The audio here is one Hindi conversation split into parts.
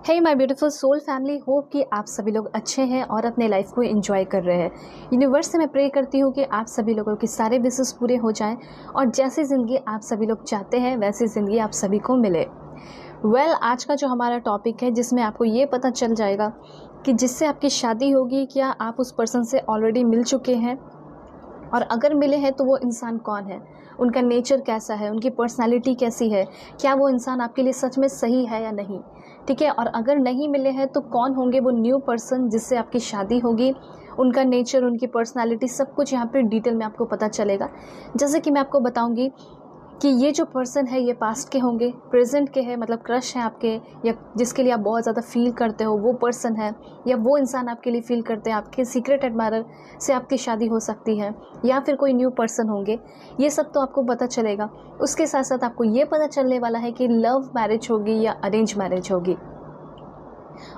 Hey my beautiful soul family, hope कि आप सभी लोग अच्छे हैं और अपने लाइफ को एंजॉय कर रहे हैं। यूनिवर्स से मैं प्रे करती हूँ कि आप सभी लोगों के सारे विशेस पूरे हो जाएं और जैसी ज़िंदगी आप सभी लोग चाहते हैं वैसी ज़िंदगी आप सभी को मिले। आज का जो हमारा टॉपिक है जिसमें आपको ये पता चल जाएगा कि जिससे आपकी शादी होगी क्या आप उस पर्सन से ऑलरेडी मिल चुके हैं, और अगर मिले हैं तो वो इंसान कौन है, उनका नेचर कैसा है, उनकी पर्सनालिटी कैसी है, क्या वो इंसान आपके लिए सच में सही है या नहीं। ठीक है, और अगर नहीं मिले हैं तो कौन होंगे वो न्यू पर्सन जिससे आपकी शादी होगी, उनका नेचर, उनकी पर्सनालिटी, सब कुछ यहाँ पे डिटेल में आपको पता चलेगा। जैसे कि मैं आपको बताऊंगी कि ये जो पर्सन है ये पास्ट के होंगे, प्रेजेंट के हैं, मतलब क्रश है आपके, या जिसके लिए आप बहुत ज़्यादा फील करते हो वो पर्सन है, या वो इंसान आपके लिए फील करते हैं, आपके सीक्रेट एडमायरर से आपकी शादी हो सकती है, या फिर कोई न्यू पर्सन होंगे। ये सब तो आपको पता चलेगा। उसके साथ साथ आपको ये पता चलने वाला है कि लव मैरिज होगी या अरेंज मैरिज होगी,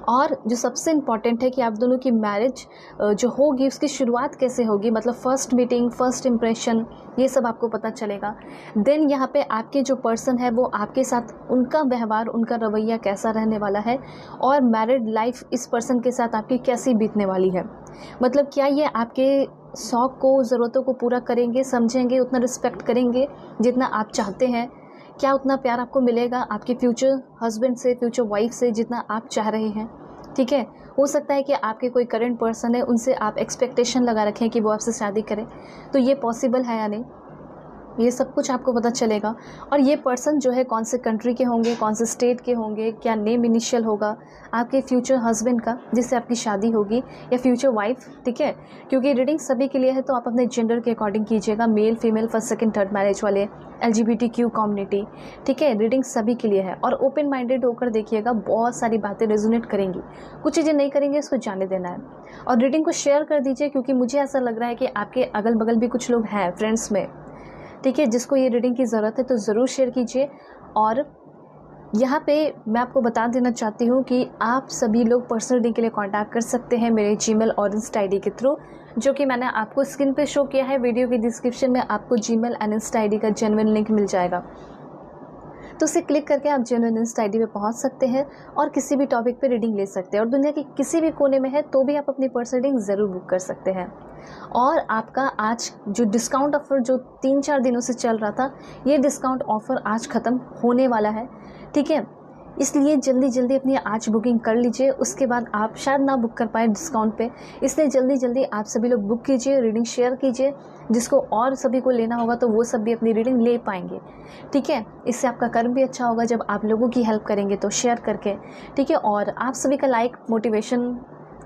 और जो सबसे इम्पॉर्टेंट है कि आप दोनों की मैरिज जो होगी उसकी शुरुआत कैसे होगी, मतलब फर्स्ट मीटिंग, फर्स्ट इम्प्रेशन, ये सब आपको पता चलेगा। देन यहाँ पे आपके जो पर्सन है वो आपके साथ उनका व्यवहार, उनका रवैया कैसा रहने वाला है, और मैरिड लाइफ इस पर्सन के साथ आपकी कैसी बीतने वाली है। मतलब क्या ये आपके शौक़ को, ज़रूरतों को पूरा करेंगे, समझेंगे, उतना रिस्पेक्ट करेंगे जितना आप चाहते हैं, क्या उतना प्यार आपको मिलेगा आपके फ्यूचर हस्बैंड से, फ्यूचर वाइफ से, जितना आप चाह रहे हैं। ठीक है, हो सकता है कि आपके कोई करंट पर्सन है, उनसे आप एक्सपेक्टेशन लगा रखें कि वो आपसे शादी करें, तो ये पॉसिबल है या नहीं, ये सब कुछ आपको पता चलेगा। और ये पर्सन जो है कौन से कंट्री के होंगे, कौन से स्टेट के होंगे, क्या नेम इनिशियल होगा आपके फ्यूचर हस्बैंड का जिससे आपकी शादी होगी, या फ्यूचर वाइफ। ठीक है, क्योंकि रीडिंग सभी के लिए है तो आप अपने जेंडर के अकॉर्डिंग कीजिएगा, male, female, first, second, third marriage वाले, LGBTQ कम्युनिटी। ठीक है, रीडिंग सभी के लिए है और ओपन माइंडेड होकर देखिएगा, बहुत सारी बातें रेजोनेट करेंगी, कुछ चीज़ें नहीं करेंगे, इसको जाने देना है। और रीडिंग को शेयर कर दीजिए, क्योंकि मुझे ऐसा लग रहा है कि आपके अगल बगल भी कुछ लोग हैं फ्रेंड्स में, ठीक है, जिसको ये रीडिंग की ज़रूरत है, तो ज़रूर शेयर कीजिए। और यहाँ पे मैं आपको बता देना चाहती हूँ कि आप सभी लोग पर्सनल रीडिंग के लिए कांटेक्ट कर सकते हैं मेरे जीमेल और इंस्टा ID के थ्रू, जो कि मैंने आपको स्क्रीन पे शो किया है। वीडियो की डिस्क्रिप्शन में आपको जीमेल एंड इंस्टा ID का जेन्युइन लिंक मिल जाएगा, तो उसे क्लिक करके आप जेन्युइन इंस्टा ID पे पहुँच सकते हैं और किसी भी टॉपिक पे रीडिंग ले सकते हैं। और दुनिया के किसी भी कोने में है तो भी आप अपनी पर्सनल रीडिंग ज़रूर बुक कर सकते हैं। और आपका आज जो डिस्काउंट ऑफ़र जो 3-4 दिनों से चल रहा था, ये डिस्काउंट ऑफ़र आज ख़त्म होने वाला है। ठीक है, इसलिए जल्दी जल्दी अपनी आज बुकिंग कर लीजिए, उसके बाद आप शायद ना बुक कर पाए डिस्काउंट पे, इसलिए जल्दी जल्दी आप सभी लोग बुक कीजिए, रीडिंग शेयर कीजिए, जिसको और सभी को लेना होगा तो वो सब भी अपनी रीडिंग ले पाएंगे। ठीक है, इससे आपका कर्म भी अच्छा होगा जब आप लोगों की हेल्प करेंगे तो शेयर करके। ठीक है, और आप सभी का लाइक मोटिवेशन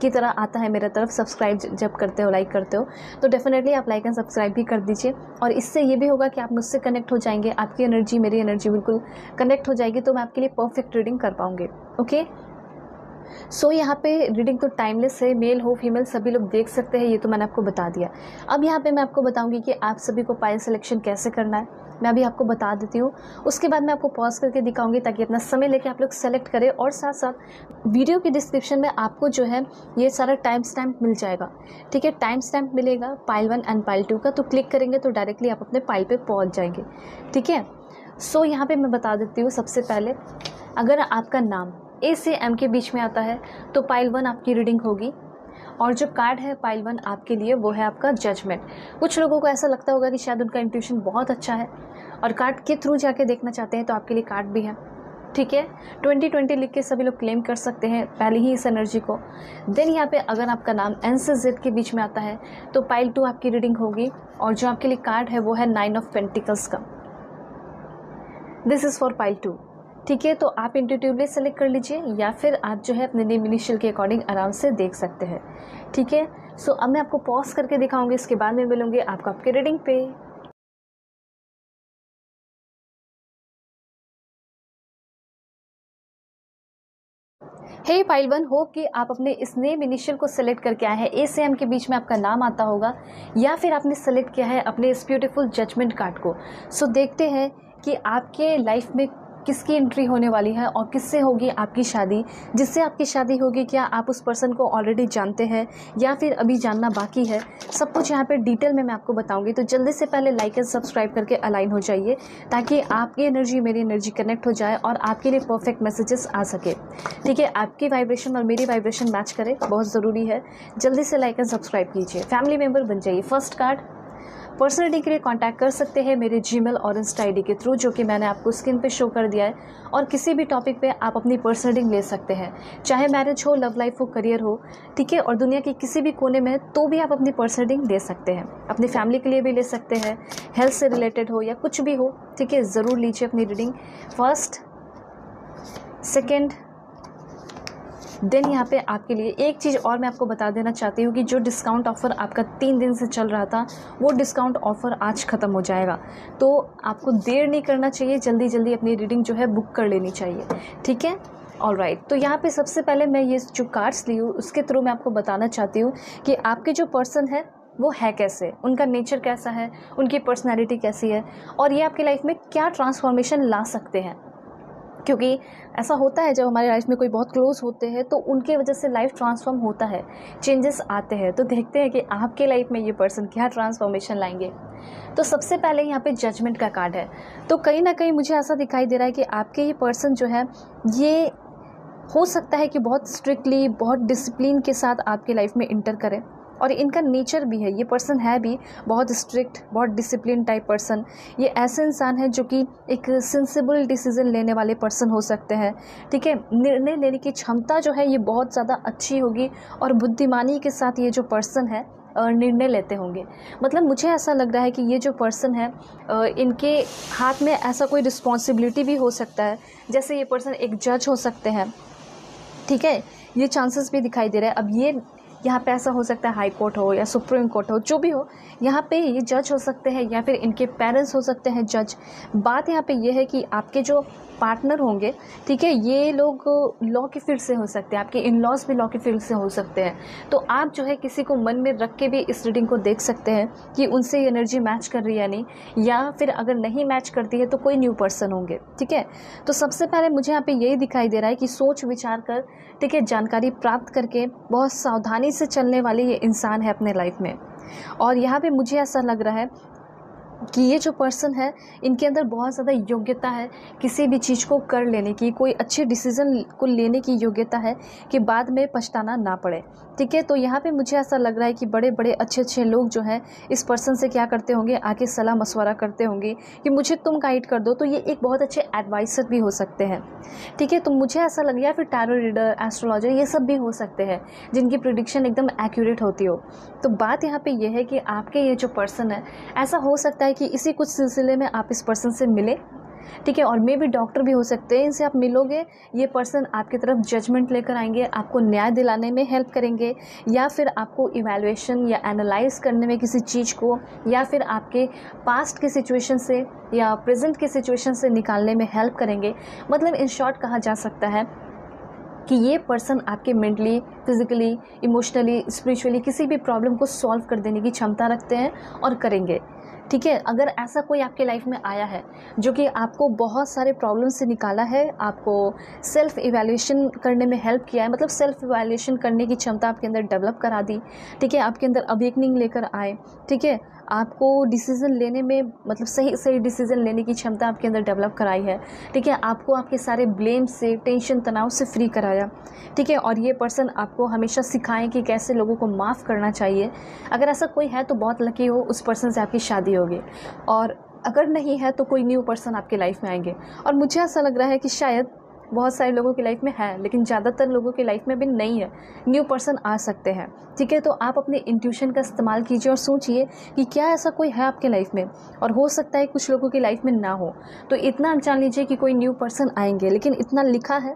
की तरह आता है मेरे तरफ। सब्सक्राइब जब करते हो, लाइक करते हो, तो डेफिनेटली आप लाइक एंड सब्सक्राइब भी कर दीजिए, और इससे ये भी होगा कि आप मुझसे कनेक्ट हो जाएंगे, आपकी एनर्जी मेरी एनर्जी बिल्कुल कनेक्ट हो जाएगी, तो मैं आपके लिए परफेक्ट रीडिंग कर पाऊँगी। ओके, सो यहाँ पे रीडिंग तो टाइमलेस है, मेल हो फीमेल सभी लोग देख सकते हैं, ये तो मैंने आपको बता दिया। अब यहाँ पे मैं आपको बताऊँगी कि आप सभी को पायल सिलेक्शन कैसे करना है, मैं अभी आपको बता देती हूँ। उसके बाद मैं आपको पॉज करके दिखाऊंगी ताकि अपना समय लेके आप लोग सेलेक्ट करें, और साथ साथ वीडियो की डिस्क्रिप्शन में आपको जो है ये सारा टाइम स्टैम्प मिल जाएगा। ठीक है, टाइम स्टैम्प मिलेगा पाइल 1 एंड पाइल 2 का, तो क्लिक करेंगे तो डायरेक्टली आप अपने पाइल पे पहुँच जाएंगे। ठीक है, सो यहाँ पे मैं बता देती हूँ। सबसे पहले अगर आपका नाम A से M के बीच में आता है तो पाइल 1 आपकी रीडिंग होगी, और जो कार्ड है पाइल 1 आपके लिए वो है आपका जजमेंट। कुछ लोगों को ऐसा लगता होगा कि शायद उनका इंट्यूशन बहुत अच्छा है और कार्ड के थ्रू जाके देखना चाहते हैं, तो आपके लिए कार्ड भी है। ठीक है, 2020 लिख के सभी लोग क्लेम कर सकते हैं पहले ही इस एनर्जी को। देन यहाँ पे अगर आपका नाम N से Z के बीच में आता है तो पाइल 2 आपकी रीडिंग होगी, और जो आपके लिए कार्ड है वो है 9 ऑफ पेंटिकल्स का। This is for pile 2। ठीक है, तो आप इंट्यूटिवली सेलेक्ट कर लीजिए, या फिर आप जो है अपने नेम इनिशियल के अकॉर्डिंग आराम से देख सकते हैं। ठीक है, सो अब मैं आपको पॉज करके दिखाऊंगी, इसके बाद में मिलूंगी आपको आपके रीडिंग पे। हे पाइल 1, होप कि आप अपने इस नेम इनिशियल को सेलेक्ट करके आए हैं। A से M के बीच में आपका नाम आता होगा, या फिर आपने सेलेक्ट किया है अपने इस ब्यूटीफुल जजमेंट कार्ड को। सो देखते हैं कि आपके लाइफ में किसकी एंट्री होने वाली है और किससे होगी आपकी शादी, जिससे आपकी शादी होगी क्या आप उस पर्सन को ऑलरेडी जानते हैं या फिर अभी जानना बाकी है, सब कुछ यहाँ पे डिटेल में मैं आपको बताऊंगी। तो जल्दी से पहले लाइक एंड सब्सक्राइब करके अलाइन हो जाइए ताकि आपकी एनर्जी मेरी एनर्जी कनेक्ट हो जाए और आपके लिए परफेक्ट मैसेजेस आ सके। ठीक है, आपकी वाइब्रेशन और मेरी वाइब्रेशन मैच करे, बहुत ज़रूरी है। जल्दी से लाइक एंड सब्सक्राइब कीजिए, फैमिली मेम्बर बन जाइए। फर्स्ट कार्ड, पर्सनल रीडिंग के लिए कांटेक्ट कर सकते हैं मेरे जीमेल और इंस्टा आईडी के थ्रू, जो कि मैंने आपको स्क्रीन पे शो कर दिया है। और किसी भी टॉपिक पे आप अपनी पर्सनल रीडिंग ले सकते हैं, चाहे मैरिज हो, लव लाइफ हो, करियर हो, ठीक है, और दुनिया के किसी भी कोने में तो भी आप अपनी पर्सनल रीडिंग ले सकते हैं। अपनी फैमिली के लिए भी ले सकते हैं, हेल्थ से रिलेटेड हो या कुछ भी हो, ठीक है, ज़रूर लीजिए अपनी रीडिंग। फर्स्ट, सेकेंड, देन यहाँ पे आपके लिए एक चीज़ और मैं आपको बता देना चाहती हूँ कि जो डिस्काउंट ऑफ़र आपका 3 दिन से चल रहा था, वो डिस्काउंट ऑफ़र आज ख़त्म हो जाएगा। तो आपको देर नहीं करना चाहिए, जल्दी जल्दी अपनी रीडिंग जो है बुक कर लेनी चाहिए। ठीक है, ऑलराइट। तो यहाँ पे सबसे पहले मैं ये जो कार्ड्स ली हूँ उसके थ्रू मैं आपको बताना चाहती हूँ कि आपके जो पर्सन है वो है कैसे, उनका नेचर कैसा है, उनकी पर्सनैलिटी कैसी है और ये आपकी लाइफ में क्या ट्रांसफॉर्मेशन ला सकते हैं। क्योंकि ऐसा होता है जब हमारे लाइफ में कोई बहुत क्लोज होते हैं तो उनके वजह से लाइफ ट्रांसफॉर्म होता है, चेंजेस आते हैं। तो देखते हैं कि आपके लाइफ में ये पर्सन क्या ट्रांसफॉर्मेशन लाएंगे। तो सबसे पहले यहाँ पे जजमेंट का कार्ड है। तो कहीं ना कहीं मुझे ऐसा दिखाई दे रहा है कि आपके ये पर्सन जो है ये हो सकता है कि बहुत स्ट्रिक्टली, बहुत डिसिप्लिन के साथ आपकी लाइफ में इंटर करें और इनका नेचर भी है, ये पर्सन है भी बहुत स्ट्रिक्ट, बहुत डिसिप्लिन टाइप पर्सन। ये ऐसे इंसान है जो कि एक सेंसिबल डिसीजन लेने वाले पर्सन हो सकते हैं। ठीक है, निर्णय लेने की क्षमता जो है ये बहुत ज़्यादा अच्छी होगी और बुद्धिमानी के साथ ये जो पर्सन है निर्णय लेते होंगे। मतलब मुझे ऐसा लग रहा है कि ये जो पर्सन है इनके हाथ में ऐसा कोई रिस्पॉन्सिबिलिटी भी हो सकता है, जैसे ये पर्सन एक जज हो सकते हैं। ठीक है, ये चांसेस भी दिखाई दे रहा है। अब ये यहाँ पे ऐसा हो सकता है हाई कोर्ट हो या सुप्रीम कोर्ट हो, जो भी हो, यहाँ पे ये जज हो सकते हैं या फिर इनके पेरेंट्स हो सकते हैं जज। बात यहाँ पे ये है कि आपके जो पार्टनर होंगे, ठीक है, ये लोग लॉ के फील्ड से हो सकते हैं, आपके इन लॉज भी लॉ के फील्ड से हो सकते हैं। तो आप जो है किसी को मन में रख के भी इस रीडिंग को देख सकते हैं कि उनसे एनर्जी मैच कर रही है या नहीं, या फिर अगर नहीं मैच करती है तो कोई न्यू पर्सन होंगे। ठीक है, तो सबसे पहले मुझे यहाँ पे यही दिखाई दे रहा है कि सोच विचार कर, ठीक है, जानकारी प्राप्त करके बहुत सावधानी से चलने वाले ये इंसान है अपने लाइफ में। और यहाँ पे मुझे ऐसा लग रहा है कि ये जो पर्सन है इनके अंदर बहुत ज़्यादा योग्यता है किसी भी चीज़ को कर लेने की, कोई अच्छे डिसीज़न को लेने की योग्यता है कि बाद में पछताना ना पड़े। ठीक है, तो यहाँ पे मुझे ऐसा लग रहा है कि बड़े बड़े अच्छे अच्छे लोग जो हैं इस पर्सन से क्या करते होंगे, आके सलाह मशवरा करते होंगे कि मुझे तुम गाइड कर दो। तो ये एक बहुत अच्छे एडवाइसर भी हो सकते हैं। ठीक है, तो मुझे ऐसा लग रहा है, फिर टैरो रीडर, एस्ट्रोलॉजर, ये सब भी हो सकते हैं जिनकी प्रेडिक्शन एकदम एक्यूरेट होती हो। तो बात यहाँ पे ये है कि आपके ये जो पर्सन है, ऐसा हो सकता है कि इसी कुछ सिलसिले में आप इस पर्सन से मिले। ठीक है, और मे भी डॉक्टर भी हो सकते हैं, इनसे आप मिलोगे, ये पर्सन आपकी तरफ जजमेंट लेकर आएंगे, आपको न्याय दिलाने में हेल्प करेंगे, या फिर आपको इवैल्यूएशन या एनालाइज करने में किसी चीज़ को, या फिर आपके पास्ट के सिचुएशन से या प्रेजेंट के सिचुएशन से निकालने में हेल्प करेंगे। मतलब इन शॉर्ट कहा जा सकता है कि ये पर्सन आपके मेंटली, फिजिकली, इमोशनली, स्पिरिचुअली किसी भी प्रॉब्लम को सॉल्व कर देने की क्षमता रखते हैं और करेंगे। ठीक है, अगर ऐसा कोई आपके लाइफ में आया है जो कि आपको बहुत सारे प्रॉब्लम से निकाला है, आपको सेल्फ इवैल्यूएशन करने में हेल्प किया है, मतलब सेल्फ इवैल्यूएशन करने की क्षमता आपके अंदर डेवलप करा दी। ठीक है, आपके अंदर अवेकनिंग लेकर आए। ठीक है, आपको डिसीज़न लेने में, मतलब सही सही डिसीज़न लेने की क्षमता आपके अंदर डेवलप कराई है। ठीक है, आपको आपके सारे ब्लेम से, टेंशन, तनाव से फ्री कराया। ठीक है, और ये पर्सन आपको हमेशा सिखाएं कि कैसे लोगों को माफ़ करना चाहिए। अगर ऐसा कोई है तो बहुत लकी हो, उस पर्सन से आपकी शादी होगी, और अगर नहीं है तो कोई न्यू पर्सन आपके लाइफ में आएंगे। और मुझे ऐसा लग रहा है कि शायद बहुत सारे लोगों की लाइफ में है, लेकिन ज़्यादातर लोगों की लाइफ में भी नहीं है, न्यू पर्सन आ सकते हैं। ठीक है, तो आप अपने इंट्यूशन का इस्तेमाल कीजिए और सोचिए कि क्या ऐसा कोई है आपके लाइफ में, और हो सकता है कुछ लोगों की लाइफ में ना हो। तो इतना जान लीजिए कि कोई न्यू पर्सन आएंगे, लेकिन इतना लिखा है,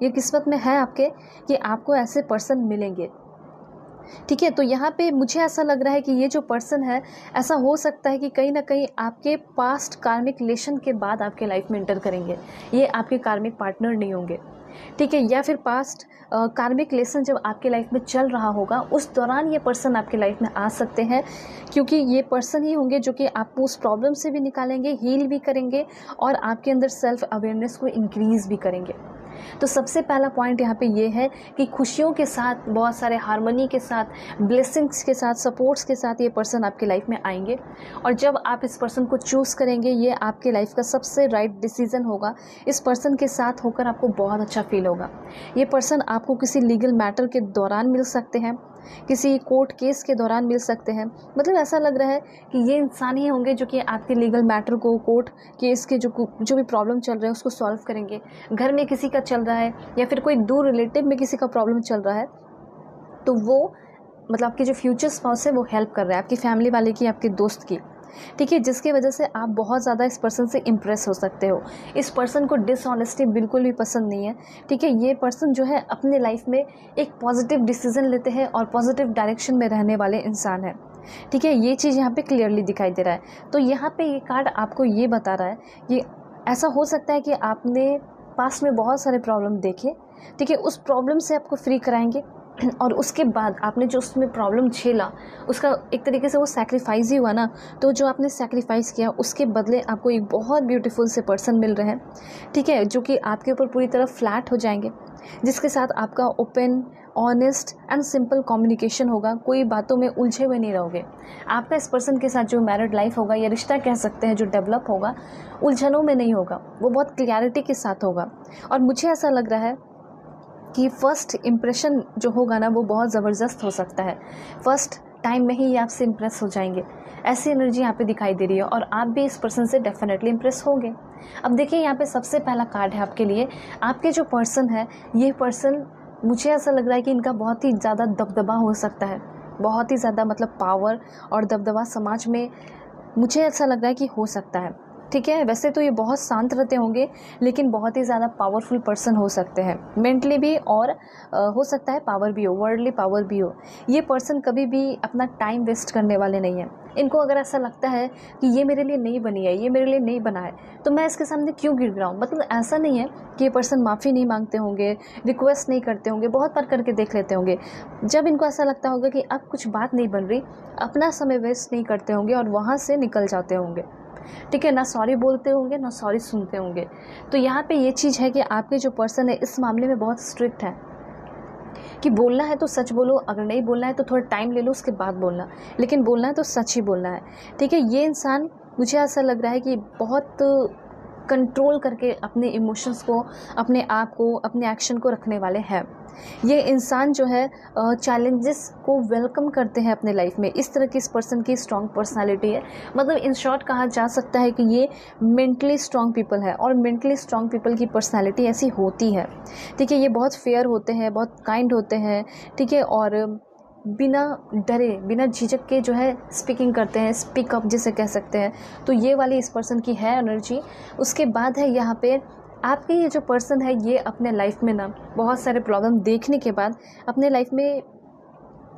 ये किस्मत में है आपके कि आपको ऐसे पर्सन मिलेंगे। ठीक है, तो यहाँ पे मुझे ऐसा लग रहा है कि ये जो पर्सन है, ऐसा हो सकता है कि कहीं ना कहीं आपके पास्ट कार्मिक रिलेशन के बाद आपके लाइफ में इंटर करेंगे। ये आपके कार्मिक पार्टनर नहीं होंगे। ठीक है, या फिर पास्ट कार्मिक लेसन जब आपके लाइफ में चल रहा होगा उस दौरान ये पर्सन आपके लाइफ में आ सकते हैं, क्योंकि ये पर्सन ही होंगे जो कि आपको उस प्रॉब्लम से भी निकालेंगे, हील भी करेंगे और आपके अंदर सेल्फ अवेयरनेस को इंक्रीज़ भी करेंगे। तो सबसे पहला पॉइंट यहाँ पे ये है कि खुशियों के साथ, बहुत सारे हार्मनी के साथ, ब्लेसिंग्स के साथ, सपोर्ट्स के साथ ये पर्सन आपकी लाइफ में आएंगे। और जब आप इस पर्सन को चूज़ करेंगे, ये आपके लाइफ का सबसे राइट डिसीज़न होगा। इस पर्सन के साथ होकर आपको बहुत अच्छा फील होगा। ये पर्सन आपको किसी लीगल मैटर के दौरान मिल सकते हैं, किसी कोर्ट केस के दौरान मिल सकते हैं। मतलब ऐसा लग रहा है कि ये इंसान ही होंगे जो कि आपके लीगल मैटर को, कोर्ट केस के जो भी प्रॉब्लम चल रहे हैं उसको सॉल्व करेंगे। घर में किसी का चल रहा है या फिर कोई दूर रिलेटिव में किसी का प्रॉब्लम चल रहा है, तो वो मतलब आपके जो फ्यूचर स्पाउस है वो हेल्प कर रहा है, आपकी फैमिली वाले की, आपके दोस्त की। ठीक है, जिसकी वजह से आप बहुत ज़्यादा इस पर्सन से इम्प्रेस हो सकते हो। इस पर्सन को डिसऑनेस्टी बिल्कुल भी पसंद नहीं है। ठीक है, ये पर्सन जो है अपने लाइफ में एक पॉजिटिव डिसीजन लेते हैं और पॉजिटिव डायरेक्शन में रहने वाले इंसान हैं। ठीक है, ये चीज़ यहाँ पे क्लियरली दिखाई दे रहा है। तो यहाँ पे ये कार्ड आपको ये बता रहा है, ये ऐसा हो सकता है कि आपने पास्ट में बहुत सारे प्रॉब्लम देखे, ठीक है, उस प्रॉब्लम से आपको फ्री कराएंगे और उसके बाद आपने जो उसमें प्रॉब्लम झेला उसका एक तरीके से वो सैक्रिफाइस ही हुआ ना। तो जो आपने सैक्रिफाइस किया उसके बदले आपको एक बहुत ब्यूटीफुल से पर्सन मिल रहे हैं, ठीक है, जो कि आपके ऊपर पूरी तरह फ्लैट हो जाएंगे, जिसके साथ आपका open, honest and simple communication होगा। कोई बातों में उलझे हुए नहीं रहोगे। आपका इस पर्सन के साथ जो मैरिड लाइफ होगा या रिश्ता कह सकते हैं जो डेवलप होगा, उलझनों में नहीं होगा, वो बहुत क्लियरिटी के साथ होगा। और मुझे ऐसा लग रहा है कि फ़र्स्ट इम्प्रेशन जो होगा ना वो बहुत ज़बरदस्त हो सकता है। फ़र्स्ट टाइम में ही ये आपसे इम्प्रेस हो जाएंगे, ऐसी एनर्जी यहाँ पे दिखाई दे रही है और आप भी इस पर्सन से डेफिनेटली इम्प्रेस होंगे। अब देखिए यहाँ पे सबसे पहला कार्ड है आपके लिए। आपके जो पर्सन है, ये पर्सन मुझे ऐसा लग रहा है कि इनका बहुत ही ज़्यादा दबदबा हो सकता है, बहुत ही ज़्यादा मतलब पावर और दबदबा समाज में मुझे ऐसा लग रहा है कि हो सकता है। ठीक है, वैसे तो ये बहुत शांत रहते होंगे लेकिन बहुत ही ज़्यादा पावरफुल पर्सन हो सकते हैं, मेंटली भी और हो सकता है पावर भी हो, वर्ल्डली पावर भी हो। ये पर्सन कभी भी अपना टाइम वेस्ट करने वाले नहीं हैं। इनको अगर ऐसा लगता है कि ये मेरे लिए नहीं बनी है, ये मेरे लिए नहीं बना है, तो मैं इसके सामने क्यों गिर रहा हूँ। मतलब ऐसा नहीं है कि ये पर्सन माफ़ी नहीं मांगते होंगे, रिक्वेस्ट नहीं करते होंगे, बहुत बार करके देख लेते होंगे। जब इनको ऐसा लगता होगा कि अब कुछ बात नहीं बन रही, अपना समय वेस्ट नहीं करते होंगे और वहाँ से निकल जाते होंगे। ठीक है, ना सॉरी बोलते होंगे ना सॉरी सुनते होंगे। तो यहाँ पे ये चीज़ है कि आपके जो पर्सन है इस मामले में बहुत स्ट्रिक्ट है कि बोलना है तो सच बोलो, अगर नहीं बोलना है तो थोड़ा टाइम ले लो उसके बाद बोलना, लेकिन बोलना है तो सच ही बोलना है। ठीक है, ये इंसान मुझे ऐसा लग रहा है कि बहुत कंट्रोल करके अपने इमोशंस को, अपने आप को, अपने एक्शन को रखने वाले हैं। ये इंसान जो है चैलेंजेस को वेलकम करते हैं अपने लाइफ में। इस तरह की इस पर्सन की स्ट्रॉन्ग पर्सनालिटी है। मतलब इन शॉर्ट कहा जा सकता है कि ये मेंटली स्ट्रॉन्ग पीपल है और मेंटली स्ट्रॉन्ग पीपल की पर्सनालिटी ऐसी होती है। ठीक है, ये बहुत फेयर होते हैं, बहुत काइंड होते हैं। ठीक है, और बिना डरे, बिना झिझक के जो है स्पीकिंग करते हैं, स्पीक अप जिसे कह सकते हैं। तो ये वाली इस पर्सन की है एनर्जी। उसके बाद है यहाँ पे आपके ये जो पर्सन है, ये अपने लाइफ में ना बहुत सारे प्रॉब्लम देखने के बाद अपने लाइफ में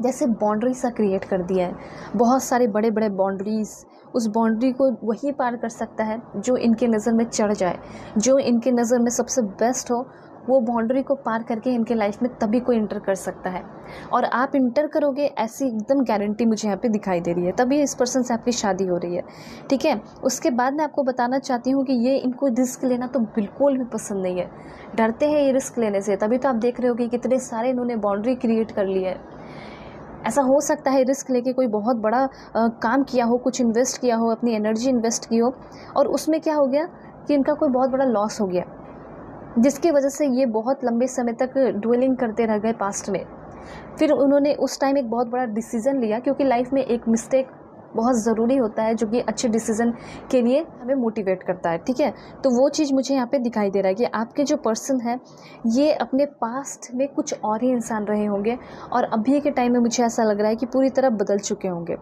जैसे बाउंड्री सा क्रिएट कर दिया है, बहुत सारे बड़े बड़े बाउंड्रीज़। उस बाउंड्री को वही पार कर सकता है जो इनके नज़र में चढ़ जाए, जो इनके नज़र में सबसे बेस्ट हो। वो बाउंड्री को पार करके इनके लाइफ में तभी कोई इंटर कर सकता है और आप इंटर करोगे ऐसी एकदम गारंटी मुझे यहाँ पे दिखाई दे रही है। तभी इस पर्सन से आपकी शादी हो रही है। ठीक है, उसके बाद मैं आपको बताना चाहती हूँ कि ये इनको रिस्क लेना तो बिल्कुल भी पसंद नहीं है, डरते हैं ये रिस्क लेने से। तभी तो आप देख रहे हो कि कितने सारे इन्होंने बाउंड्री क्रिएट कर ली है। ऐसा हो सकता है रिस्क लेके कोई बहुत बड़ा काम किया हो, कुछ इन्वेस्ट किया हो, अपनी एनर्जी इन्वेस्ट की हो और उसमें क्या हो गया कि इनका कोई बहुत बड़ा लॉस हो गया, जिसकी वजह से ये बहुत लंबे समय तक ड्वेलिंग करते रह गए पास्ट में। फिर उन्होंने उस टाइम एक बहुत बड़ा डिसीज़न लिया, क्योंकि लाइफ में एक मिस्टेक बहुत ज़रूरी होता है जो कि अच्छे डिसीज़न के लिए हमें मोटिवेट करता है। ठीक है, तो वो चीज़ मुझे यहाँ पे दिखाई दे रहा है कि आपके जो पर्सन है ये अपने पास्ट में कुछ और ही इंसान रहे होंगे और अभी के टाइम में मुझे ऐसा लग रहा है कि पूरी तरह बदल चुके होंगे।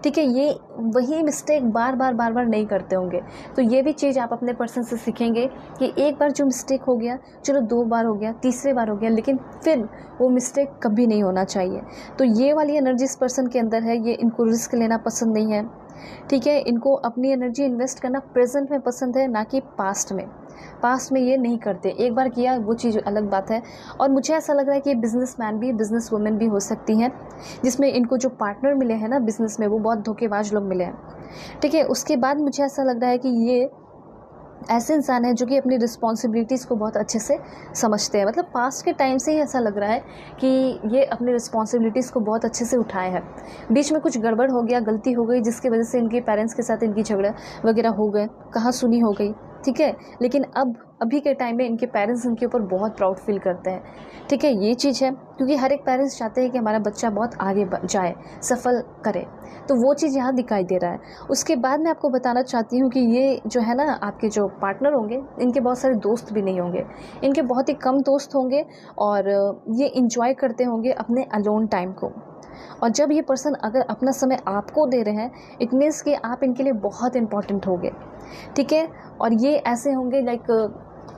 ठीक है, ये वही मिस्टेक बार बार नहीं करते होंगे। तो ये भी चीज़ आप अपने पर्सन से सीखेंगे कि एक बार जो मिस्टेक हो गया, चलो 2 बार हो गया, तीसरे बार हो गया, लेकिन फिर वो मिस्टेक कभी नहीं होना चाहिए। तो ये वाली एनर्जी इस पर्सन के अंदर है। ये इनको रिस्क लेना पसंद नहीं है। ठीक है, इनको अपनी एनर्जी इन्वेस्ट करना प्रेजेंट में पसंद है, ना कि पास्ट में। पास्ट में ये नहीं करते, एक बार किया वो चीज़ अलग बात है। और मुझे ऐसा लग रहा है कि बिजनेसमैन भी, बिजनेस वुमेन भी हो सकती हैं, जिसमें इनको जो पार्टनर मिले हैं ना बिज़नेस में, वो बहुत धोखेबाज लोग मिले हैं, ठीक है। उसके बाद मुझे ऐसा लग रहा है कि ये ऐसे इंसान हैं जो कि अपनी रिस्पॉन्सिबिलिटीज़ को बहुत अच्छे से समझते हैं। मतलब पास्ट के टाइम से ही ऐसा लग रहा है कि ये अपनी रिस्पॉन्सिबिलिटीज़ को बहुत अच्छे से उठाए हैं। बीच में कुछ गड़बड़ हो गया, गलती हो गई, जिसकी वजह से इनके पेरेंट्स के साथ इनकी झगड़ा वगैरह हो गए, कहाँ सुनी हो गई, ठीक है। लेकिन अभी के टाइम में इनके पेरेंट्स इनके ऊपर बहुत प्राउड फील करते हैं, ठीक है। ये चीज़ है, क्योंकि हर एक पेरेंट्स चाहते हैं कि हमारा बच्चा बहुत आगे जाए, सफल करे, तो वो चीज़ यहाँ दिखाई दे रहा है। उसके बाद मैं आपको बताना चाहती हूँ कि ये जो है ना आपके जो पार्टनर होंगे, इनके बहुत सारे दोस्त भी नहीं होंगे, इनके बहुत ही कम दोस्त होंगे, और ये इंजॉय करते होंगे अपने अलोन टाइम को। और जब ये पर्सन अगर अपना समय आपको दे रहे हैं, इट मीन्स कि आप इनके लिए बहुत इंपॉर्टेंट होंगे, ठीक है। और ये ऐसे होंगे लाइक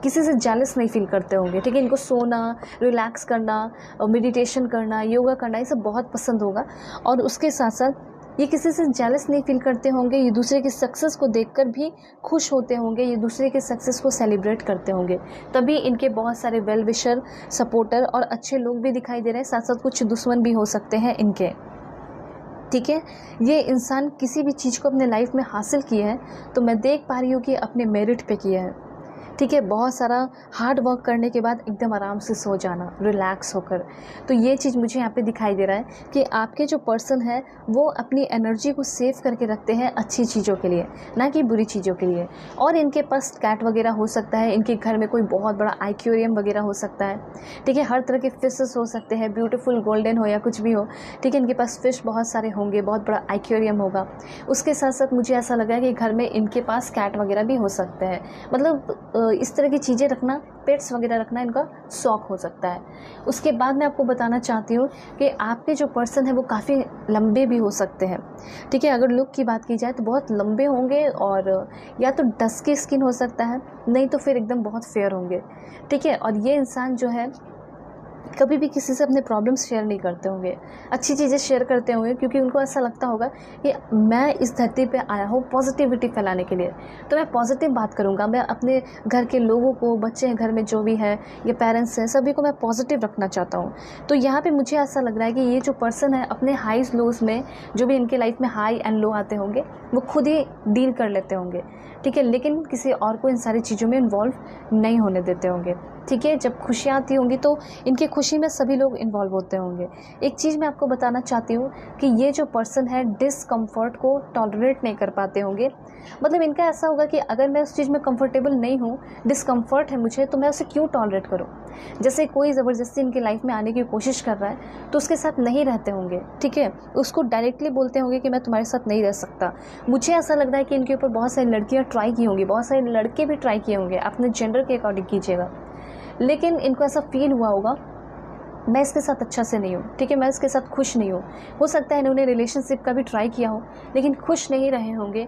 किसी से जेलस नहीं फील करते होंगे, ठीक है। इनको सोना, रिलैक्स करना, मेडिटेशन करना, योगा करना, ये सब बहुत पसंद होगा। और उसके साथ साथ ये किसी से जेलस नहीं फील करते होंगे, ये दूसरे की सक्सेस को देखकर भी खुश होते होंगे, ये दूसरे के सक्सेस को सेलिब्रेट करते होंगे। तभी इनके बहुत सारे वेल विशर, सपोर्टर और अच्छे लोग भी दिखाई दे रहे हैं, साथ साथ कुछ दुश्मन भी हो सकते हैं इनके, ठीक है। ये इंसान किसी भी चीज़ को अपने लाइफ में हासिल किया है तो मैं देख पा रही हूँ कि अपने मेरिट पे किया है, ठीक है। बहुत सारा हार्ड वर्क करने के बाद एकदम आराम से सो जाना, रिलैक्स होकर। तो ये चीज़ मुझे यहाँ पे दिखाई दे रहा है कि आपके जो पर्सन है वो अपनी एनर्जी को सेव करके रखते हैं अच्छी चीज़ों के लिए, ना कि बुरी चीज़ों के लिए। और इनके पास कैट वगैरह हो सकता है, इनके घर में कोई बहुत बड़ा एक्वेरियम वगैरह हो सकता है, ठीक है। हर तरह के फिशेस हो सकते हैं, ब्यूटीफुल गोल्डन हो या कुछ भी हो, ठीक है। इनके पास फिश बहुत सारे होंगे, बहुत बड़ा एक्वेरियम होगा। उसके साथ साथ मुझे ऐसा लगा है कि घर में इनके पास कैट वगैरह भी हो सकते हैं। मतलब इस तरह की चीज़ें रखना, पेट्स वगैरह रखना इनका शौक हो सकता है। उसके बाद मैं आपको बताना चाहती हूँ कि आपके जो पर्सन है वो काफ़ी लंबे भी हो सकते हैं, ठीक है। अगर लुक की बात की जाए तो बहुत लंबे होंगे, और या तो डस्की स्किन हो सकता है, नहीं तो फिर एकदम बहुत फेयर होंगे, ठीक है। और ये इंसान जो है कभी भी किसी से अपने प्रॉब्लम्स शेयर नहीं करते होंगे, अच्छी चीज़ें शेयर करते होंगे, क्योंकि उनको ऐसा लगता होगा कि मैं इस धरती पे आया हूँ पॉजिटिविटी फैलाने के लिए, तो मैं पॉजिटिव बात करूँगा। मैं अपने घर के लोगों को, बच्चे हैं घर में जो भी है, ये पेरेंट्स हैं, सभी को मैं पॉजिटिव रखना चाहता हूँ। तो यहाँ पर मुझे ऐसा लग रहा है कि ये जो पर्सन है अपने हाईज लोज में, जो भी इनके लाइफ में हाई एंड लो आते होंगे, वो खुद ही डील कर लेते होंगे, ठीक है। लेकिन किसी और को इन सारी चीज़ों में इन्वॉल्व नहीं होने देते होंगे, ठीक है। जब खुशियाँ आती होंगी तो इनकी खुशी में सभी लोग इन्वॉल्व होते होंगे। एक चीज़ मैं आपको बताना चाहती हूँ कि ये जो पर्सन है डिसकम्फर्ट को टॉलरेट नहीं कर पाते होंगे। मतलब इनका ऐसा होगा कि अगर मैं उस चीज़ में कंफर्टेबल नहीं हूँ, डिसकम्फर्ट है मुझे, तो मैं उसे क्यों टॉलरेट करूँ। जैसे कोई ज़बरदस्ती इनकी लाइफ में आने की कोशिश कर रहा है तो उसके साथ नहीं रहते होंगे, ठीक है। उसको डायरेक्टली बोलते होंगे कि मैं तुम्हारे साथ नहीं रह सकता। मुझे ऐसा लग रहा है कि इनके ऊपर बहुत सारी लड़कियाँ ट्राई की होंगी, बहुत सारे लड़के भी ट्राई किए होंगे, अपने जेंडर के अकॉर्डिंग कीजिएगा। लेकिन इनको ऐसा फील हुआ होगा मैं इसके साथ अच्छा से नहीं हूँ, ठीक है, मैं इसके साथ खुश नहीं हूँ। हो सकता है इन्होंने रिलेशनशिप का भी ट्राई किया हो लेकिन खुश नहीं रहे होंगे,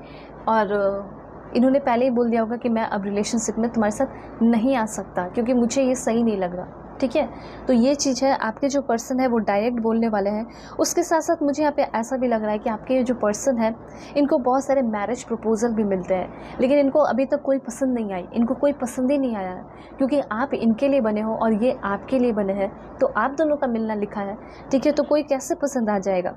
और इन्होंने पहले ही बोल दिया होगा कि मैं अब रिलेशनशिप में तुम्हारे साथ नहीं आ सकता क्योंकि मुझे ये सही नहीं लग रहा, ठीक है। तो ये चीज़ है, आपके जो पर्सन है वो डायरेक्ट बोलने वाले हैं। उसके साथ साथ मुझे यहाँ पे ऐसा भी लग रहा है कि आपके जो पर्सन है इनको बहुत सारे मैरिज प्रपोजल भी मिलते हैं, लेकिन इनको अभी तक कोई पसंद नहीं आई, इनको कोई पसंद ही नहीं आया है, क्योंकि आप इनके लिए बने हो और ये आपके लिए बने हैं, तो आप दोनों का मिलना लिखा है, ठीक है। तो कोई कैसे पसंद आ जाएगा।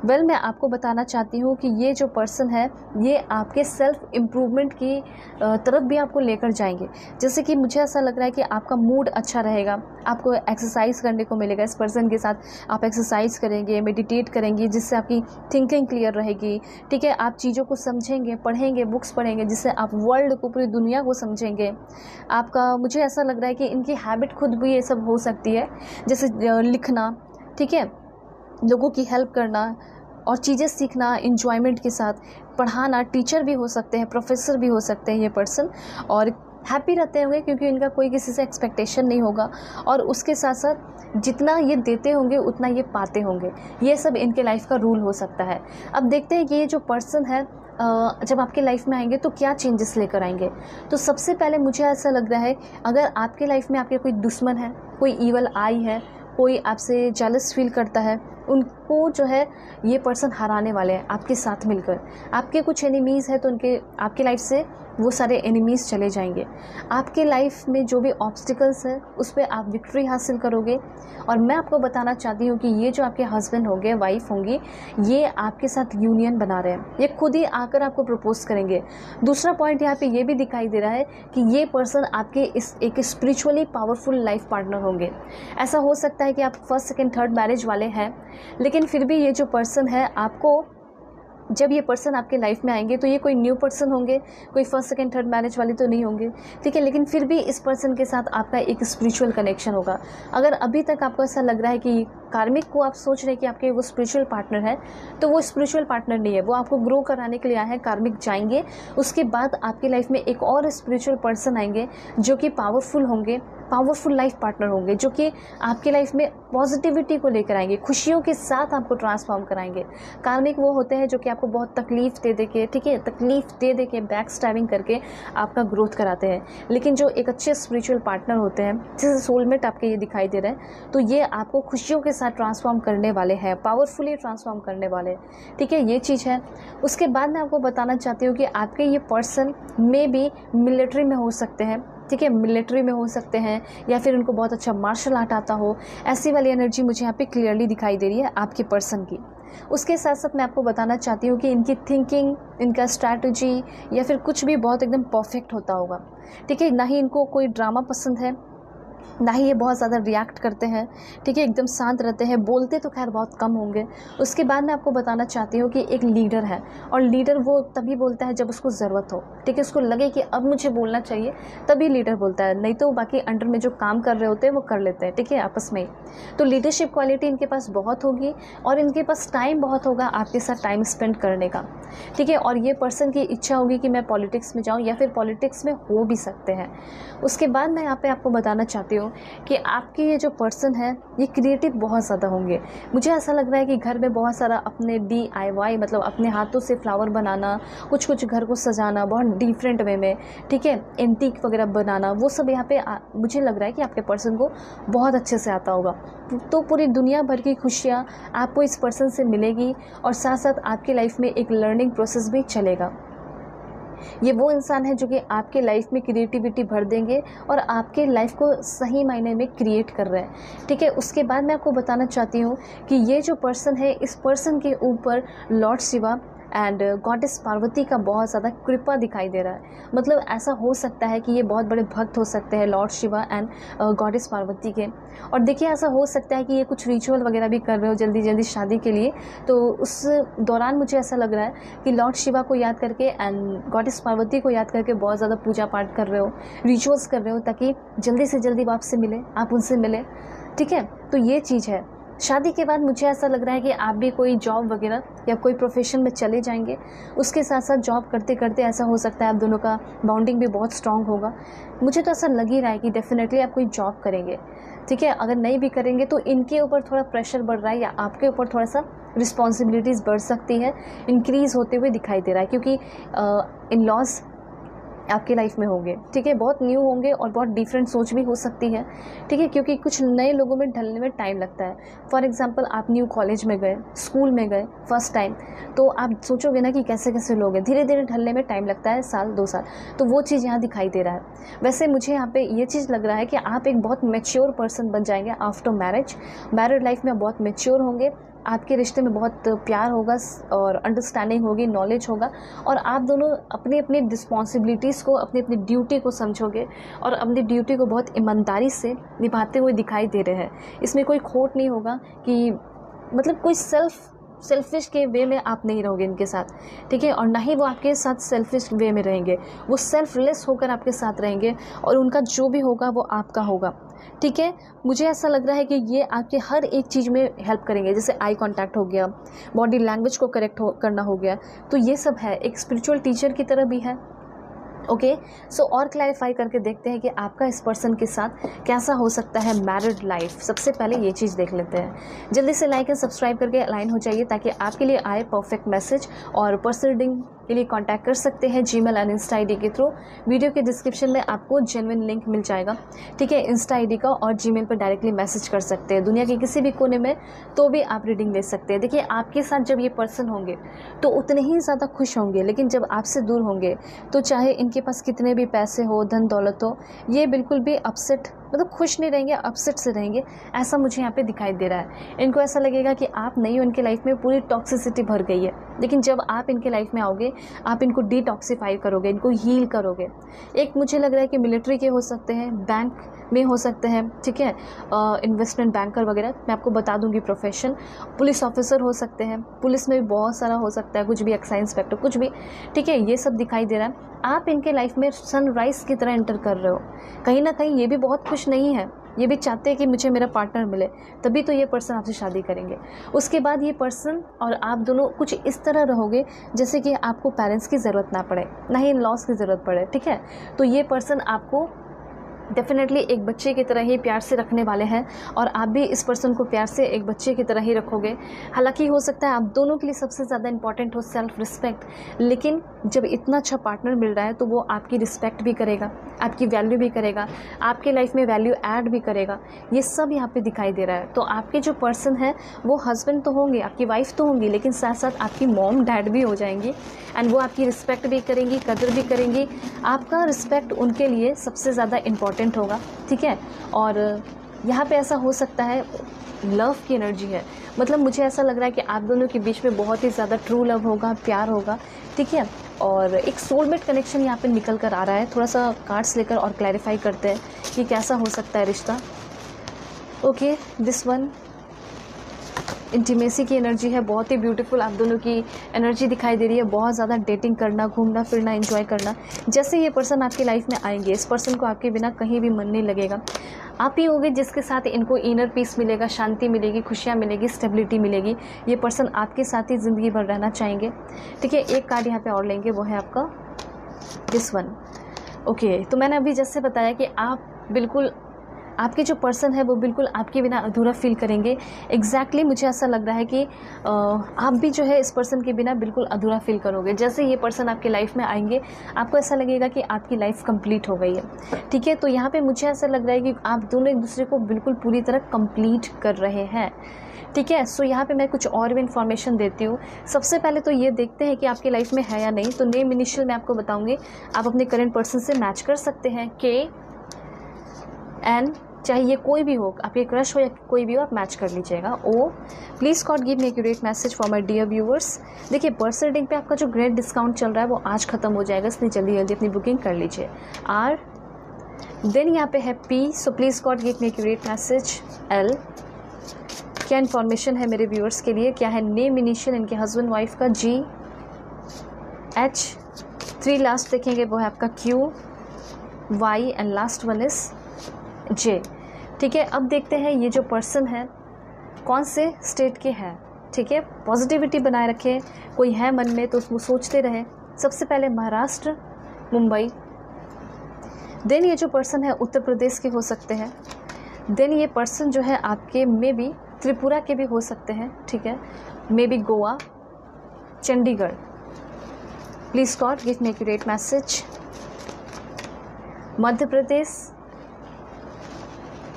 वेल, मैं आपको बताना चाहती हूँ कि ये जो पर्सन है ये आपके सेल्फ इम्प्रूवमेंट की तरफ भी आपको लेकर जाएंगे। जैसे कि मुझे ऐसा लग रहा है कि आपका मूड अच्छा रहेगा, आपको एक्सरसाइज करने को मिलेगा। इस पर्सन के साथ आप एक्सरसाइज करेंगे, मेडिटेट करेंगे, जिससे आपकी थिंकिंग क्लियर रहेगी, ठीक है। आप चीज़ों को समझेंगे, पढ़ेंगे, बुक्स पढ़ेंगे, जिससे आप वर्ल्ड को, पूरी दुनिया को समझेंगे। आपका, मुझे ऐसा लग रहा है कि इनकी हैबिट खुद भी ये सब हो सकती है, जैसे लिखना, ठीक है, लोगों की हेल्प करना और चीज़ें सीखना, इंजॉयमेंट के साथ पढ़ाना। टीचर भी हो सकते हैं, प्रोफेसर भी हो सकते हैं ये पर्सन, और हैप्पी रहते होंगे क्योंकि इनका कोई किसी से एक्सपेक्टेशन नहीं होगा, और उसके साथ साथ जितना ये देते होंगे उतना ये पाते होंगे। ये सब इनके लाइफ का रूल हो सकता है। अब देखते हैं कि ये जो पर्सन है जब आपके लाइफ में आएंगे तो क्या चेंजेस लेकर आएंगे। तो सबसे पहले मुझे ऐसा लग रहा है, अगर आपके लाइफ में आपके कोई दुश्मन है, कोई ईवल आई है, कोई आपसे जेलस फील करता है, उनको जो है ये पर्सन हराने वाले हैं आपके साथ मिलकर। आपके कुछ एनिमीज़ हैं तो उनके आपकी लाइफ से वो सारे एनिमीज़ चले जाएंगे। आपकी लाइफ में जो भी ऑब्स्टिकल्स हैं उस पर आप विक्ट्री हासिल करोगे। और मैं आपको बताना चाहती हूँ कि ये जो आपके हस्बैंड होंगे, वाइफ होंगी, ये आपके साथ यूनियन बना रहे हैं, ये खुद ही आकर आपको प्रपोज करेंगे। दूसरा पॉइंट यहाँ पे ये भी दिखाई दे रहा है कि ये पर्सन आपके इस एक स्पिरिचुअली पावरफुल लाइफ पार्टनर होंगे। ऐसा हो सकता है कि आप फर्स्ट सेकंड थर्ड मैरिज वाले हैं, लेकिन फिर भी ये जो पर्सन है, आपको जब ये पर्सन आपके लाइफ में आएंगे तो ये कोई न्यू पर्सन होंगे, कोई फर्स्ट सेकंड थर्ड मैरिज वाले तो नहीं होंगे, ठीक है। लेकिन फिर भी इस पर्सन के साथ आपका एक स्पिरिचुअल कनेक्शन होगा। अगर अभी तक आपको ऐसा लग रहा है कि कार्मिक को आप सोच रहे हैं कि आपके वो स्पिरिचुअल पार्टनर है, तो वो स्पिरिचुअल पार्टनर नहीं है, वो आपको ग्रो कराने के लिए आए हैं। कार्मिक जाएंगे, उसके बाद आपकी लाइफ में एक और स्पिरिचुअल पर्सन आएंगे जो कि पावरफुल होंगे, पावरफुल लाइफ पार्टनर होंगे, जो कि आपकी लाइफ में पॉजिटिविटी को लेकर आएंगे, खुशियों के साथ आपको ट्रांसफॉर्म कराएंगे। कार्मिक वो होते हैं जो कि आपको बहुत तकलीफ दे दे के, ठीक है, तकलीफ दे दे के बैक स्टैबिंग करके आपका ग्रोथ कराते हैं। लेकिन जो एक अच्छे स्पिरिचुअल पार्टनर होते हैं, जैसे सोलमेट आपके ये दिखाई दे रहे हैं, तो ये आपको खुशियों के साथ ट्रांसफॉर्म करने वाले हैं, पावरफुली ट्रांसफॉर्म करने वाले हैं, ठीक है, ये चीज़ है। उसके बाद मैं आपको बताना चाहती हूँ कि आपके ये पर्सन में भी मिलिट्री में हो सकते हैं, ठीक है, मिलिट्री में हो सकते हैं, या फिर उनको बहुत अच्छा मार्शल आर्ट आता हो। ऐसी वाली एनर्जी मुझे यहाँ पे क्लियरली दिखाई दे रही है आपके पर्सन की। उसके साथ साथ मैं आपको बताना चाहती हूँ कि इनकी थिंकिंग, इनका स्ट्रैटेजी या फिर कुछ भी बहुत एकदम परफेक्ट होता होगा, ठीक है। ना ही इनको कोई ड्रामा पसंद है, ना ही ये बहुत ज़्यादा रिएक्ट करते हैं, ठीक है, एकदम शांत रहते हैं, बोलते तो खैर बहुत कम होंगे। उसके बाद मैं आपको बताना चाहती हूँ कि एक लीडर है, और लीडर वो तभी बोलता है जब उसको ज़रूरत हो, ठीक है, उसको लगे कि अब मुझे बोलना चाहिए, तभी लीडर बोलता है, नहीं तो बाकी अंडर में जो काम कर रहे होते हैं वो कर लेते हैं, ठीक है, आपस में। तो लीडरशिप क्वालिटी इनके पास बहुत होगी, और इनके पास टाइम बहुत होगा आपके साथ टाइम स्पेंड करने का, ठीक है। और ये पर्सन की इच्छा होगी कि मैं पॉलिटिक्स में जाऊँ, या फिर पॉलिटिक्स में हो भी सकते हैं। उसके बाद मैं यहाँ पे आपको बताना चाहती हूँ कि आपके ये जो पर्सन है ये क्रिएटिव बहुत ज़्यादा होंगे। मुझे ऐसा लग रहा है कि घर में बहुत सारा अपने DIY, मतलब अपने हाथों से फ्लावर बनाना, कुछ कुछ घर को सजाना बहुत डिफरेंट वे में, ठीक है, एंटीक वगैरह बनाना, वो सब यहाँ पे मुझे लग रहा है कि आपके पर्सन को बहुत अच्छे से आता होगा। तो पूरी दुनिया भर की खुशियाँ आपको इस पर्सन से मिलेगी, और साथ साथ आपकी लाइफ में एक लर्निंग प्रोसेस भी चलेगा। ये वो इंसान है जो कि आपके लाइफ में क्रिएटिविटी भर देंगे और आपके लाइफ को सही मायने में क्रिएट कर रहे हैं, ठीक है। उसके बाद मैं आपको बताना चाहती हूँ कि ये जो पर्सन है, इस पर्सन के ऊपर Lord Shiva and goddess Parvati का बहुत ज़्यादा कृपा दिखाई दे रहा है। मतलब ऐसा हो सकता है कि ये बहुत बड़े भक्त हो सकते हैं Lord Shiva and goddess Parvati के। और देखिए, ऐसा हो सकता है कि ये कुछ रिचुअल वगैरह भी कर रहे हो जल्दी जल्दी शादी के लिए, तो उस दौरान मुझे ऐसा लग रहा है कि लॉर्ड शिवा को याद करके एंड गॉडेस पार्वती को याद करके बहुत ज़्यादा पूजा पाठ कर रहे हो, रिचुअल्स कर रहे हो, ताकि जल्दी से जल्दी वो आपसे मिले, आप उनसे मिले, ठीक है। तो ये चीज़ है। शादी के बाद मुझे ऐसा लग रहा है कि आप भी कोई जॉब वगैरह या कोई प्रोफेशन में चले जाएंगे। उसके साथ साथ जॉब करते करते ऐसा हो सकता है आप दोनों का बॉन्डिंग भी बहुत स्ट्रांग होगा। मुझे तो ऐसा लग ही रहा है कि डेफिनेटली आप कोई जॉब करेंगे, ठीक है। अगर नहीं भी करेंगे तो इनके ऊपर थोड़ा प्रेशर बढ़ रहा है, या आपके ऊपर थोड़ा सा रिस्पॉन्सिबिलिटीज़ बढ़ सकती है, इंक्रीज़ होते हुए दिखाई दे रहा है, क्योंकि इन लॉज आपकी लाइफ में होंगे, ठीक है, बहुत न्यू होंगे और बहुत डिफरेंट सोच भी हो सकती है, ठीक है, क्योंकि कुछ नए लोगों में ढलने में टाइम लगता है। फॉर एग्जांपल, आप न्यू कॉलेज में गए, स्कूल में गए फर्स्ट टाइम, तो आप सोचोगे ना कि कैसे कैसे लोग हैं, धीरे धीरे ढलने में टाइम लगता है, साल 2 साल, तो वो चीज़ यहाँ दिखाई दे रहा है। वैसे मुझे यहाँ पे ये चीज़ लग रहा है कि आप एक बहुत मैच्योर पर्सन बन जाएंगे आफ्टर मैरिज। मैरिड लाइफ में बहुत मैच्योर होंगे, आपके रिश्ते में बहुत प्यार होगा और अंडरस्टैंडिंग होगी, नॉलेज होगा, और आप दोनों अपनी अपनी रिस्पॉन्सिबिलिटीज़ को, अपनी अपनी ड्यूटी को समझोगे और अपनी ड्यूटी को बहुत ईमानदारी से निभाते हुए दिखाई दे रहे हैं। इसमें कोई खोट नहीं होगा कि मतलब कोई सेल्फिश के वे में आप नहीं रहोगे इनके साथ, ठीक है, और ना ही वो आपके साथ सेल्फिश वे में रहेंगे, वो सेल्फलेस होकर आपके साथ रहेंगे, और उनका जो भी होगा वो आपका होगा, ठीक है। मुझे ऐसा लग रहा है कि ये आपके हर एक चीज़ में हेल्प करेंगे, जैसे आई कांटेक्ट हो गया, बॉडी लैंग्वेज को करेक्ट करना हो गया, तो ये सब है, एक स्पिरिचुअल टीचर की तरह भी है। ओके, सो और क्लैरिफाई करके देखते हैं कि आपका इस पर्सन के साथ कैसा हो सकता है मैरिड लाइफ। सबसे पहले ये चीज़ देख लेते हैं। जल्दी से लाइक एंड सब्सक्राइब करके अलाइन हो जाइए ताकि आपके लिए आए परफेक्ट मैसेज और पर्सन रीडिंग के लिए कांटेक्ट कर सकते हैं जीमेल एंड इंस्टा आईडी के थ्रू। वीडियो के डिस्क्रिप्शन में आपको जेन्युइन लिंक मिल जाएगा, ठीक है, इंस्टा आईडी का, और जीमेल पर डायरेक्टली मैसेज कर सकते हैं दुनिया के किसी भी कोने में, तो भी आप रीडिंग ले सकते हैं। देखिए, आपके साथ जब ये पर्सन होंगे तो उतने ही ज़्यादा खुश होंगे, लेकिन जब आपसे दूर होंगे तो चाहे इनके पास कितने भी पैसे हो, धन दौलत हो, ये बिल्कुल भी अपसेट, मतलब खुश नहीं रहेंगे, अपसेट से रहेंगे, ऐसा मुझे यहाँ पे दिखाई दे रहा है। इनको ऐसा लगेगा कि आप नहीं हो, इनके लाइफ में पूरी टॉक्सिसिटी भर गई है, लेकिन जब आप इनके लाइफ में आओगे, आप इनको डिटॉक्सिफाई करोगे, इनको हील करोगे। एक मुझे लग रहा है कि मिलिट्री के हो सकते हैं, बैंक में हो सकते हैं, ठीक है, इन्वेस्टमेंट बैंकर वगैरह, मैं आपको बता दूंगी प्रोफेशन। पुलिस ऑफिसर हो सकते हैं, पुलिस में भी बहुत सारा हो सकता है, कुछ भी, एक्साइज इंस्पेक्टर, कुछ भी, ठीक है, ये सब दिखाई दे रहा है। आप इनके लाइफ में सनराइज़ की तरह एंटर कर रहे हो। कहीं ना कहीं ये भी बहुत खुश नहीं है, ये भी चाहते हैं कि मुझे मेरा पार्टनर मिले, तभी तो ये पर्सन आपसे शादी करेंगे। उसके बाद ये पर्सन और आप दोनों कुछ इस तरह रहोगे जैसे कि आपको पेरेंट्स की ज़रूरत ना पड़े, ना ही इन लॉस की ज़रूरत पड़े, ठीक है। तो ये पर्सन आपको डेफिनेटली एक बच्चे की तरह ही प्यार से रखने वाले हैं, और आप भी इस पर्सन को प्यार से एक बच्चे की तरह ही रखोगे। हालांकि हो सकता है आप दोनों के लिए सबसे ज़्यादा इंपॉर्टेंट हो सेल्फ रिस्पेक्ट, लेकिन जब इतना अच्छा पार्टनर मिल रहा है तो वो आपकी रिस्पेक्ट भी करेगा, आपकी वैल्यू भी करेगा, आपके लाइफ में वैल्यू ऐड भी करेगा। ये सब यहाँ पे दिखाई दे रहा है। तो आपके जो पर्सन है वो हस्बैंड तो होंगे, आपकी वाइफ तो होंगी, लेकिन साथ साथ आपकी मॉम डैड भी हो जाएंगी, एंड वो आपकी रिस्पेक्ट भी करेंगी, कदर भी करेंगी। आपका रिस्पेक्ट उनके लिए सबसे ज़्यादा इम्पॉर्टेंट होगा, ठीक है। और यहाँ पे ऐसा हो सकता है लव की एनर्जी है, मतलब मुझे ऐसा लग रहा है कि आप दोनों के बीच में बहुत ही ज़्यादा ट्रू लव होगा, प्यार होगा, ठीक है। और एक सोलमेट कनेक्शन यहाँ पे निकल कर आ रहा है। थोड़ा सा कार्ड्स लेकर और क्लैरिफाई करते हैं कि कैसा हो सकता है रिश्ता। ओके, दिस वन इंटीमेसी की एनर्जी है, बहुत ही ब्यूटीफुल आप दोनों की एनर्जी दिखाई दे रही है। बहुत ज़्यादा डेटिंग करना, घूमना फिरना, एंजॉय करना। जैसे ये पर्सन आपकी लाइफ में आएंगे, इस पर्सन को आपके बिना कहीं भी मन नहीं लगेगा। आप ही होंगे जिसके साथ इनको इनर पीस मिलेगा, शांति मिलेगी, खुशियाँ मिलेगी, स्टेबिलिटी मिलेगी। ये पर्सन आपके साथ ही ज़िंदगी भर रहना चाहेंगे, ठीक है। एक कार्ड यहाँ पे और लेंगे, वो है आपका दिस वन। ओके, तो मैंने अभी जैसे बताया कि आप बिल्कुल, आपके जो पर्सन है वो बिल्कुल आपके बिना अधूरा फील करेंगे। एग्जैक्टली मुझे ऐसा लग रहा है कि आप भी जो है इस पर्सन के बिना बिल्कुल अधूरा फील करोगे। जैसे ये पर्सन आपके लाइफ में आएंगे, आपको ऐसा लगेगा कि आपकी लाइफ कंप्लीट हो गई है, ठीक है। तो यहाँ पे मुझे ऐसा लग रहा है कि आप दोनों एक दूसरे को बिल्कुल पूरी तरह कंप्लीट कर रहे हैं, ठीक है। सो यहाँ पे मैं कुछ और भी इन्फॉर्मेशन देती हूँ। सबसे पहले तो ये देखते हैं कि आपकी लाइफ में है या नहीं। तो नेम इनिशियल मैं आपको बताऊँगी, आप अपने करेंट पर्सन से मैच कर सकते हैं। KN, चाहे ये कोई भी हो, आपके क्रश हो या कोई भी हो, आप मैच कर लीजिएगा। O, please God give me accurate message for my dear viewers. देखिए, पर्स रीडिंग पे आपका जो ग्रेट डिस्काउंट चल रहा है वो आज ख़त्म हो जाएगा, इसलिए जल्दी जल्दी अपनी बुकिंग कर लीजिए। R, देन यहाँ पे है P, so please God give me accurate message. L, क्या इन्फॉर्मेशन है मेरे व्यूअर्स के लिए, क्या है नेम इनिशियल इनके हस्बैंड वाइफ का। G, H, 3 लास्ट देखेंगे, वो है आपका Q, Y, and last one is J, ठीक है। अब देखते हैं ये जो पर्सन है कौन से स्टेट के हैं, ठीक है। पॉजिटिविटी बनाए रखें, कोई है मन में तो उसको सोचते रहे। सबसे पहले महाराष्ट्र, मुंबई। देन ये जो पर्सन है उत्तर प्रदेश के हो सकते हैं। देन ये पर्सन जो है आपके मे बी त्रिपुरा के भी हो सकते हैं, ठीक है। Maybe Goa, Chandigarh. Please God give me accurate message. Madhya Pradesh,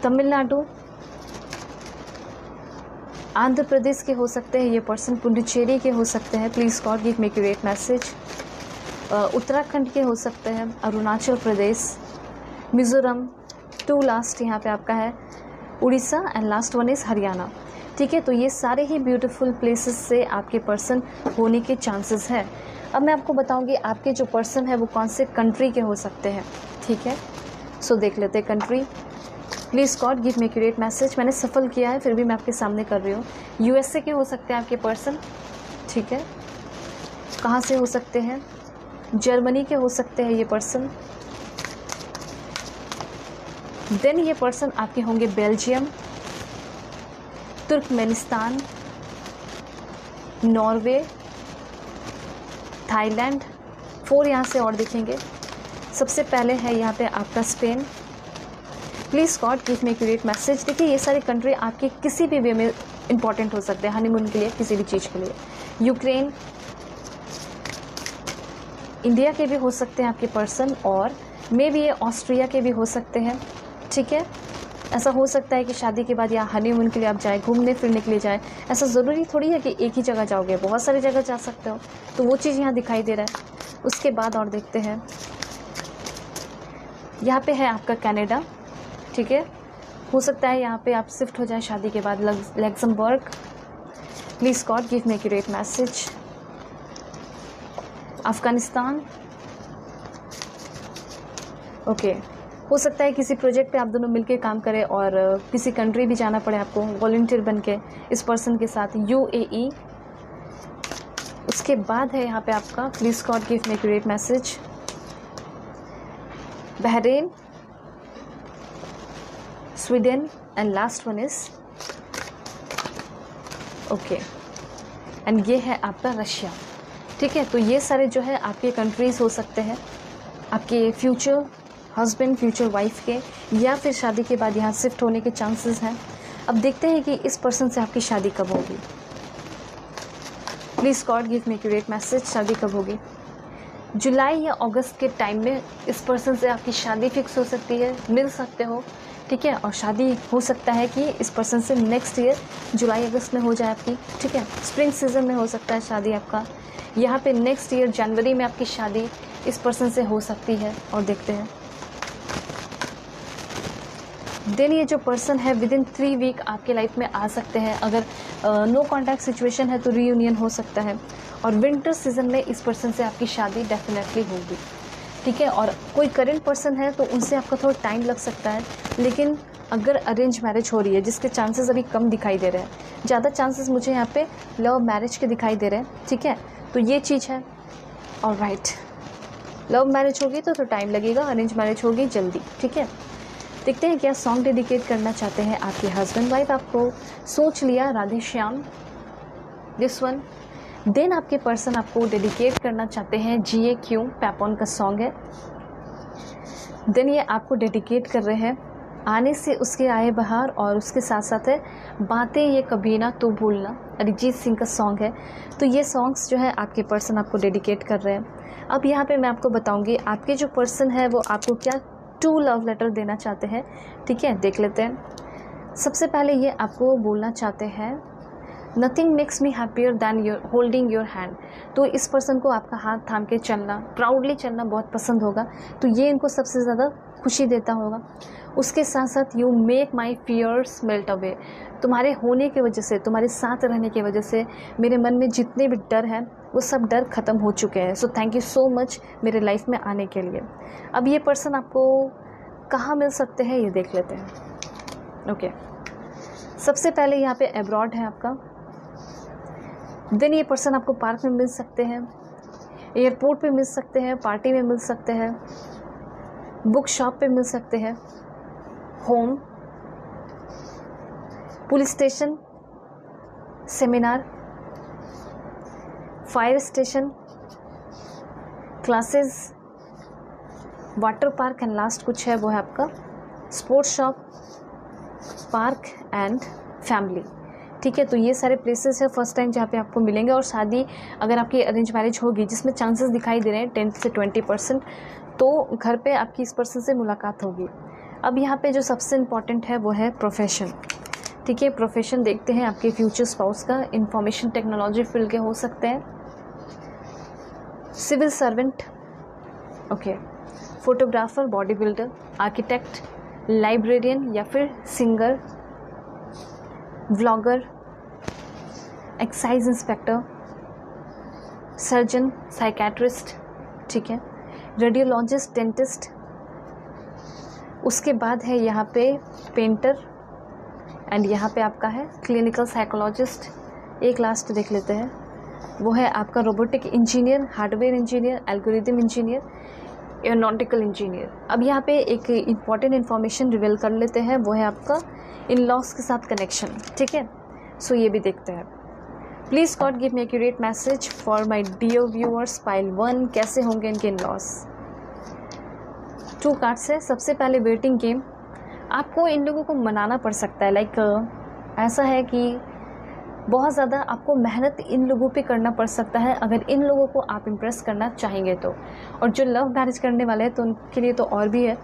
Tamil Nadu, Andhra Pradesh के हो सकते हैं ये पर्सन। पुडुचेरी के हो सकते हैं। Please God give me accurate message. Uttarakhand के हो सकते हैं। अरुणाचल प्रदेश, मिज़ोरम, 2 लास्ट यहाँ पे आपका है। Orissa, and last one is Haryana, ठीक है। तो ये सारे ही ब्यूटीफुल प्लेसेस से आपके पर्सन होने के चांसेस है। अब मैं आपको बताऊंगी आपके जो पर्सन है वो कौन से कंट्री के हो सकते हैं, ठीक है। सो देख लेते हैं country. Please God give me accurate message. मैंने सफल किया है, फिर भी मैं आपके सामने कर रही हूँ। USA के हो सकते हैं आपके पर्सन, ठीक है। कहाँ से हो सकते हैं? जर्मनी के हो सकते हैं ये पर्सन। देन ये पर्सन आपके होंगे बेल्जियम, तुर्कमेनिस्तान, नॉर्वे, थाईलैंड। 4 यहाँ से और दिखेंगे। सबसे पहले है यहाँ पे आपका Spain. Please God give me accurate message. देखिए, ये सारी कंट्री आपके किसी भी वे में इंपॉर्टेंट हो सकते हैं, हनीमून के लिए, किसी भी चीज़ के लिए। यूक्रेन, इंडिया के भी हो सकते हैं आपके पर्सन, और मे भी ये ऑस्ट्रिया के भी हो सकते हैं। ठीक है, ऐसा हो सकता है कि शादी के बाद यहाँ हनीमून के लिए आप जाएँ, घूमने फिरने के लिए जाएँ। ऐसा ज़रूरी थोड़ी है कि एक ही जगह जाओगे, बहुत सारी जगह जा सकते हो। तो वो चीज़ यहाँ दिखाई दे रहा है। उसके बाद और देखते हैं, यहाँ पे है आपका कनाडा। ठीक है, हो सकता है यहाँ पे आप शिफ्ट हो जाएं शादी के बाद Luxembourg. Please God give me accurate message. Afghanistan. Okay, हो सकता है किसी प्रोजेक्ट पे आप दोनों मिलके काम करें और किसी कंट्री भी जाना पड़े आपको वॉलंटियर बन के इस पर्सन के साथ, UAE। उसके बाद है यहाँ पे आपका please God give me accurate message, Bahrain, Sweden and last one is okay, and ये है आपका रशिया। ठीक है, तो ये सारे जो है आपके कंट्रीज़ हो सकते हैं, आपके फ्यूचर हस्बैंड फ्यूचर वाइफ के, या फिर शादी के बाद यहाँ शिफ्ट होने के चांसेस हैं। अब देखते हैं कि इस पर्सन से आपकी शादी कब होगी। Please God give me accurate message, शादी कब होगी। जुलाई या अगस्त के टाइम में इस पर्सन से आपकी शादी फिक्स हो सकती है, मिल सकते हो। ठीक है, और शादी हो सकता है कि इस पर्सन से नेक्स्ट ईयर जुलाई अगस्त में हो जाए आपकी। ठीक है, स्प्रिंग सीजन में हो सकता है शादी आपका, यहाँ पे नेक्स्ट ईयर जनवरी में आपकी शादी इस पर्सन से हो सकती है। और देखते हैं देन ये जो पर्सन है विद इन 3 वीक आपके लाइफ में आ सकते हैं। अगर नो कॉन्टैक्ट सिचुएशन है तो रीयूनियन हो सकता है, और विंटर सीजन में इस पर्सन से आपकी शादी डेफिनेटली होगी। ठीक है, और कोई करेंट पर्सन है तो उनसे आपका थोड़ा टाइम लग सकता है, लेकिन अगर अरेंज मैरिज हो रही है जिसके चांसेस अभी कम दिखाई दे रहे हैं, ज़्यादा चांसेस मुझे यहाँ पे लव मैरिज के दिखाई दे रहे हैं। ठीक है, तो ये चीज़ है। ऑलराइट, लव मैरिज होगी तो टाइम लगेगा, अरेंज मैरिज होगी जल्दी। ठीक है, देखते हैं क्या सॉन्ग डेडिकेट करना चाहते हैं आपके हस्बैंड वाइफ आपको। सोच लिया, Radhe Shyam, this one. Then आपके पर्सन आपको डेडिकेट करना चाहते हैं जिए क्यों, पैपॉन का सॉन्ग है। देन ये आपको डेडिकेट कर रहे हैं आने से उसके आए बहार, और उसके साथ साथ है बातें ये कभी ना तू भूलना, अरिजीत सिंह का सॉन्ग है। तो ये सॉन्ग्स जो है आपके पर्सन आपको डेडिकेट कर रहे हैं। अब यहाँ पे मैं आपको बताऊँगी आपके जो पर्सन है वो आपको क्या 2 लव लेटर देना चाहते हैं। ठीक है, देख लेते हैं। सबसे पहले ये आपको बोलना चाहते हैं nothing makes me happier then your holding your hand. तो इस पर्सन को आपका हाथ थाम के चलना, प्राउडली चलना बहुत पसंद होगा, तो ये इनको सबसे ज़्यादा खुशी देता होगा। उसके साथ साथ you make my fears melt away. तुम्हारे होने की वजह से, तुम्हारे साथ रहने की वजह से मेरे मन में जितने भी डर हैं वो सब डर ख़त्म हो चुके हैं। So thank you so much मेरे लाइफ में आने के लिए। अब ये पर्सन आपको कहाँ मिल सकते हैं ये देख लेते हैं। ओके, सबसे पहले यहाँ पे अब्रॉड है आपका। देन ये पर्सन आपको पार्क में मिल सकते हैं, एयरपोर्ट पे मिल सकते हैं, पार्टी में मिल सकते हैं, बुक शॉप पे मिल सकते हैं, home, police station, seminar, fire station, classes, water park, and last कुछ है वो है आपका sports shop, park and family. ठीक है, तो ये सारे प्लेसेस है फर्स्ट टाइम जहाँ पे आपको मिलेंगे। और शादी अगर आपकी अरेंज मैरिज होगी जिसमें चांसेस दिखाई दे रहे हैं 10 से 20%, तो घर पे आपकी इस पर्सन से मुलाकात होगी। अब यहाँ पे जो सबसे इम्पॉर्टेंट है वो है प्रोफेशन। ठीक है, प्रोफेशन देखते हैं आपके फ्यूचर स्पाउस का। इंफॉर्मेशन टेक्नोलॉजी फील्ड के हो सकते हैं, civil servant, okay, photographer, body builder, architect, librarian या फिर singer, vlogger, excise inspector, surgeon, psychiatrist, ठीक है, रेडियोलॉजिस्ट, डेंटिस्ट। उसके बाद है यहाँ पे पेंटर, एंड यहाँ पे आपका है क्लिनिकल साइकोलॉजिस्ट। एक लास्ट देख लेते हैं, वो है आपका robotic engineer, hardware engineer, algorithm engineer, aeronautical engineer. अब यहाँ पे एक इम्पॉर्टेंट इन्फॉर्मेशन रिवील कर लेते हैं, वो है आपका इन लॉस के साथ कनेक्शन। ठीक है, सो ये भी देखते हैं। Please God give me accurate message for my dear viewers. Pile 1, कैसे होंगे इनके इन लॉस। 2 कार्ड्स है। सबसे पहले वेटिंग गेम, आपको इन लोगों को मनाना पड़ सकता है। लाइक ऐसा है कि बहुत ज़्यादा आपको मेहनत इन लोगों पे करना पड़ सकता है अगर इन लोगों को आप इम्प्रेस करना चाहेंगे तो। और जो लव मैरिज करने वाले हैं तो उनके लिए तो और भी है,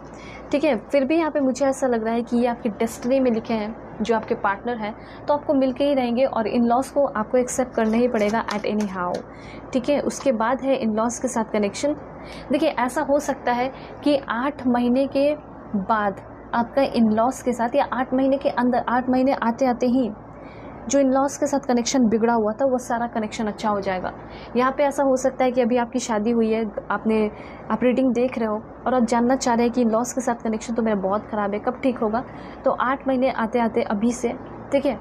ठीक है। फिर भी यहाँ पे मुझे ऐसा लग रहा है कि ये आपकी डेस्टिनी में लिखे हैं, जो आपके पार्टनर हैं, तो आपको मिल के ही रहेंगे और इन लॉज को आपको एक्सेप्ट करना ही पड़ेगा एट एनी हाउ, ठीक है। उसके बाद है इन लॉज के साथ कनेक्शन। देखिए, ऐसा हो सकता है कि 8 महीने के बाद आपका इन लॉज के साथ, या 8 महीने के अंदर, 8 महीने आते आते ही जो इन लॉज के साथ कनेक्शन बिगड़ा हुआ था वो सारा कनेक्शन अच्छा हो जाएगा। यहाँ पे ऐसा हो सकता है कि अभी आपकी शादी हुई है, आप रीडिंग देख रहे हो और आप जानना चाह रहे हैं कि इन लॉज के साथ कनेक्शन तो मेरा बहुत ख़राब है, कब ठीक होगा। तो 8 महीने आते आते अभी से, ठीक है,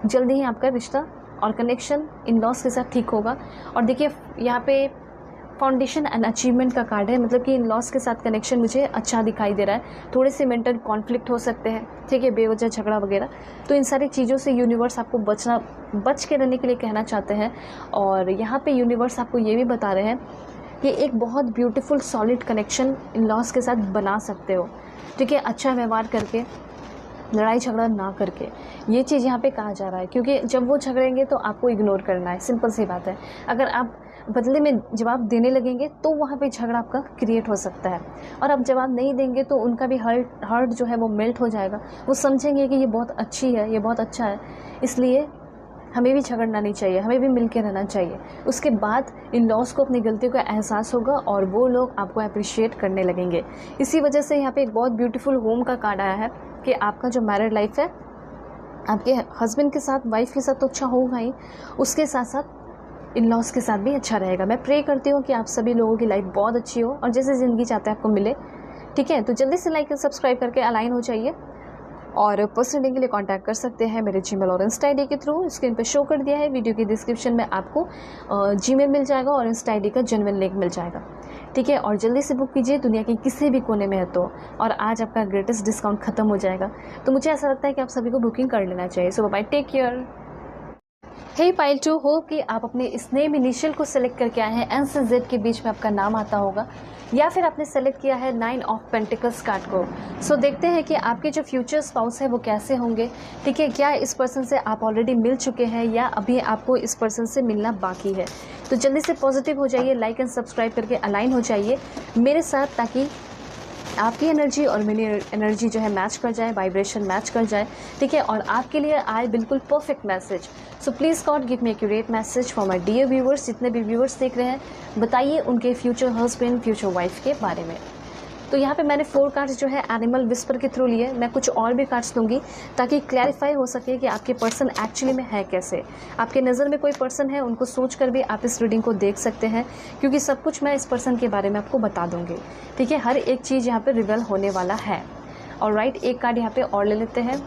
जल्दी ही आपका रिश्ता और कनेक्शन इन लॉज के साथ ठीक होगा। और देखिए, यहाँ पे फाउंडेशन एंड अचीवमेंट का कार्ड है, मतलब कि इन लॉस के साथ कनेक्शन मुझे अच्छा दिखाई दे रहा है। थोड़े से मेंटल कॉन्फ्लिक्ट हो सकते हैं, ठीक है, बेवजह झगड़ा वगैरह, तो इन सारी चीज़ों से यूनिवर्स आपको बच के रहने के लिए कहना चाहते हैं। और यहाँ पे यूनिवर्स आपको ये भी बता रहे हैं कि एक बहुत beautiful solid connection in loss के साथ बना सकते हो, ठीक है, अच्छा व्यवहार करके, लड़ाई झगड़ा ना करके। ये चीज़ यहाँ पे कहा जा रहा है, क्योंकि जब वो झगड़ेंगे तो आपको इग्नोर करना है, सिंपल सी बात है। अगर आप बदले में जवाब देने लगेंगे तो वहाँ पे झगड़ा आपका क्रिएट हो सकता है, और आप जवाब नहीं देंगे तो उनका भी हर्ट जो है वो मेल्ट हो जाएगा। वो समझेंगे कि ये बहुत अच्छी है, ये बहुत अच्छा है, इसलिए हमें भी झगड़ना नहीं चाहिए, हमें भी मिल के रहना चाहिए। उसके बाद इन लॉस को अपनी गलतियों का एहसास होगा और वो लोग आपको अप्रिशिएट करने लगेंगे। इसी वजह से यहाँ पे एक बहुत ब्यूटीफुल होम का कार्ड आया है कि आपका जो मैरिड लाइफ है, आपके हस्बैंड के साथ, वाइफ के साथ तो अच्छा होगा ही, उसके साथ साथ इन लॉस के साथ भी अच्छा रहेगा। मैं प्रे करती हूँ कि आप सभी लोगों की लाइफ बहुत अच्छी हो और जैसे ज़िंदगी चाहते हैं आपको मिले, ठीक है। तो जल्दी से लाइक और सब्सक्राइब करके अलाइन हो जाइए, और पर्सनल रीडिंग के लिए कांटेक्ट कर सकते हैं मेरे जीमेल और इंस्टा आईडी के थ्रू। स्क्रीन पे शो कर दिया है, वीडियो की डिस्क्रिप्शन में आपको जीमेल मिल जाएगा और इंस्टा आईडी का जेन्युइन लिंक मिल जाएगा, ठीक है। और जल्दी से बुक कीजिए, दुनिया के किसी भी कोने में है तो। और आज आपका ग्रेटेस्ट डिस्काउंट खत्म हो जाएगा, तो मुझे ऐसा लगता है कि आप सभी को बुकिंग कर लेना चाहिए। सो बाय, टेक केयर। हे पाइल 2, हो कि आप अपने इस नेम इनिशियल को सेलेक्ट करके आए हैं, एन से जेड के बीच में आपका नाम आता होगा, या फिर आपने सेलेक्ट किया है 9 ऑफ पेंटिकल्स कार्ड को। सो देखते हैं कि आपके जो फ्यूचर स्पाउस है वो कैसे होंगे, ठीक है। क्या इस पर्सन से आप ऑलरेडी मिल चुके हैं या अभी आपको इस पर्सन से मिलना बाकी है। तो जल्दी से पॉजिटिव हो जाइए, लाइक एंड सब्सक्राइब करके अलाइन हो जाइए मेरे साथ, ताकि आपकी एनर्जी और मेरी एनर्जी जो है मैच कर जाए, वाइब्रेशन मैच कर जाए, ठीक है। और आपके लिए आए बिल्कुल perfect message. So please God give me accurate message for my dear viewers. जितने भी व्यूवर्स देख रहे हैं, बताइए उनके फ्यूचर हस्बैंड, फ्यूचर वाइफ के बारे में। तो यहाँ पे मैंने 4 कार्ड्स जो है एनिमल विस्पर के थ्रू लिए। मैं कुछ और भी कार्ड्स लूँगी ताकि क्लैरिफाई हो सके कि आपके पर्सन एक्चुअली में है कैसे। आपके नज़र में कोई पर्सन है, उनको सोचकर भी आप इस रीडिंग को देख सकते हैं, क्योंकि सब कुछ मैं इस पर्सन के बारे में आपको बता दूँगी, ठीक है। हर एक चीज़ यहाँ पर रिवेल होने वाला है। और राइट, एक कार्ड यहाँ पर और ले लेते हैं।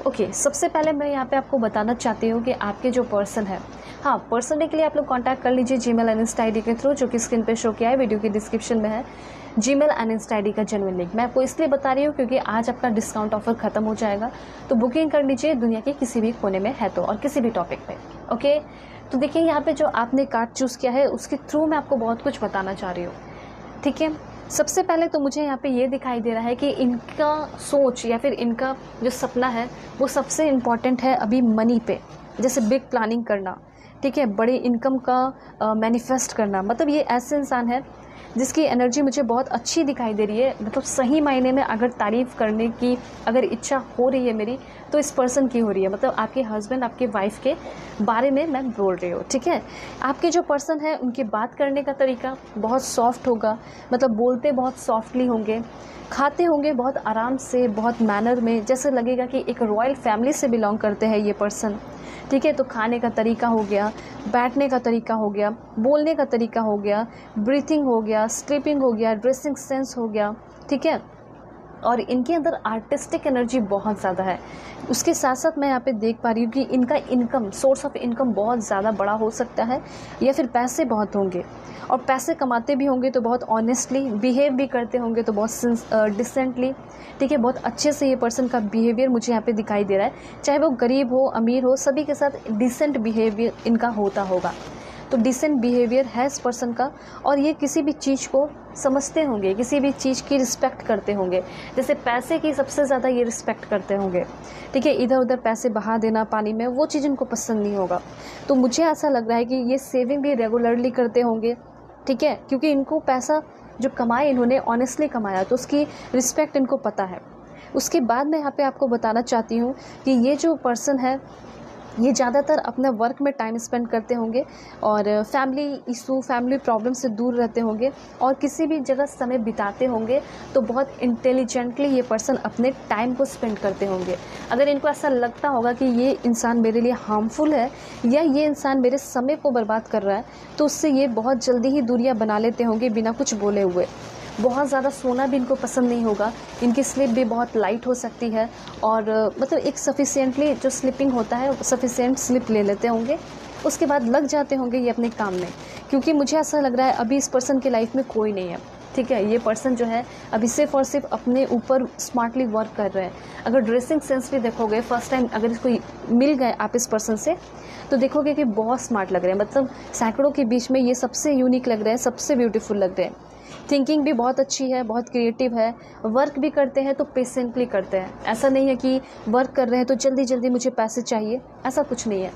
ओके, सबसे पहले मैं यहाँ पे आपको बताना चाहती हूँ कि आपके जो पर्सन है, हाँ, पर्सन के लिए आप लोग कांटेक्ट कर लीजिए जीमेल एंड इंस्टा आईडी के थ्रू, जो कि स्क्रीन पे शो किया है, वीडियो की डिस्क्रिप्शन में है जीमेल एंड इंस्टा आईडी का जेन्युइन लिंक। मैं आपको इसलिए बता रही हूँ क्योंकि आज आपका डिस्काउंट ऑफर खत्म हो जाएगा, तो बुकिंग कर लीजिए, दुनिया के किसी भी कोने में है तो, और किसी भी टॉपिक पे, ओके। तो देखिए, यहाँ पे जो आपने कार्ड चूज़ किया है उसके थ्रू मैं आपको बहुत कुछ बताना चाह रही हूँ, ठीक है। सबसे पहले तो मुझे यहाँ पे ये दिखाई दे रहा है कि इनका सोच या फिर इनका जो सपना है वो सबसे इम्पॉर्टेंट है अभी मनी पे, जैसे बिग प्लानिंग करना, ठीक है, बड़ी इनकम का मैनिफेस्ट करना। मतलब ये ऐसे इंसान है जिसकी एनर्जी मुझे बहुत अच्छी दिखाई दे रही है। मतलब सही मायने में अगर तारीफ़ करने की अगर इच्छा हो रही है मेरी, तो इस पर्सन की हो रही है। मतलब आपके हस्बैंड, आपके वाइफ के बारे में मैं बोल रही हूँ, ठीक है। आपके जो पर्सन है उनकी बात करने का तरीका बहुत सॉफ्ट होगा, मतलब बोलते बहुत सॉफ्टली होंगे, खाते होंगे बहुत आराम से, बहुत मैनर में, जैसे लगेगा कि एक रॉयल फैमिली से बिलोंग करते हैं ये पर्सन, ठीक है। तो खाने का तरीका हो गया, बैठने का तरीका हो गया, बोलने का तरीका हो गया, ब्रीथिंग हो गया, स्लीपिंग हो गया, ड्रेसिंग सेंस हो गया, ठीक है। और इनके अंदर आर्टिस्टिक एनर्जी बहुत ज़्यादा है। उसके साथ साथ मैं यहाँ पे देख पा रही हूँ कि इनका इनकम, सोर्स ऑफ इनकम बहुत ज़्यादा बड़ा हो सकता है, या फिर पैसे बहुत होंगे, और पैसे कमाते भी होंगे तो बहुत ऑनेस्टली, बिहेव भी करते होंगे तो बहुत डिसेंटली, ठीक है। बहुत अच्छे से ये पर्सन का बिहेवियर मुझे यहाँ पे दिखाई दे रहा है, चाहे वो गरीब हो, अमीर हो, सभी के साथ डिसेंट बिहेवियर इनका होता होगा। तो डिसेंट बिहेवियर है इस पर्सन का, और ये किसी भी चीज़ को समझते होंगे, किसी भी चीज़ की रिस्पेक्ट करते होंगे। जैसे पैसे की सबसे ज़्यादा ये रिस्पेक्ट करते होंगे, ठीक है। इधर उधर पैसे बहा देना पानी में, वो चीज़ इनको पसंद नहीं होगा। तो मुझे ऐसा लग रहा है कि ये सेविंग भी रेगुलरली करते होंगे, ठीक है, क्योंकि इनको पैसा जो कमाए इन्होंने ऑनेस्टली कमाया, तो उसकी रिस्पेक्ट इनको पता है। उसके बाद मैं यहाँ पे आपको बताना चाहती हूँ कि ये जो पर्सन है ये ज़्यादातर अपना वर्क में टाइम स्पेंड करते होंगे और फैमिली इशू, फैमिली प्रॉब्लम से दूर रहते होंगे और किसी भी जगह समय बिताते होंगे तो बहुत इंटेलिजेंटली ये पर्सन अपने टाइम को स्पेंड करते होंगे। अगर इनको ऐसा लगता होगा कि ये इंसान मेरे लिए हार्मफुल है या ये इंसान मेरे समय को बर्बाद कर रहा है, तो उससे ये बहुत जल्दी ही दूरियां बना लेते होंगे बिना कुछ बोले हुए। बहुत ज़्यादा सोना भी इनको पसंद नहीं होगा, इनकी स्लीप भी बहुत लाइट हो सकती है और मतलब एक सफिशिएंटली जो स्लीपिंग होता है सफिशिएंट स्लीप ले लेते होंगे, उसके बाद लग जाते होंगे ये अपने काम में। क्योंकि मुझे ऐसा लग रहा है अभी इस पर्सन की लाइफ में कोई नहीं है, ठीक है। ये पर्सन जो है अभी सिर्फ और सिर्फ अपने ऊपर स्मार्टली वर्क कर रहे हैं। अगर ड्रेसिंग सेंस भी देखोगे, फर्स्ट टाइम अगर इसको मिल गए आप इस पर्सन से, तो देखोगे कि बहुत स्मार्ट लग रहे हैं, मतलब सैकड़ों के बीच में ये सबसे यूनिक लग रहे हैं, सबसे ब्यूटीफुल लग रहे हैं। थिंकिंग भी बहुत अच्छी है, बहुत क्रिएटिव है। वर्क भी करते हैं तो पेशेंटली करते हैं, ऐसा नहीं है कि वर्क कर रहे हैं तो जल्दी जल्दी मुझे पैसे चाहिए, ऐसा कुछ नहीं है।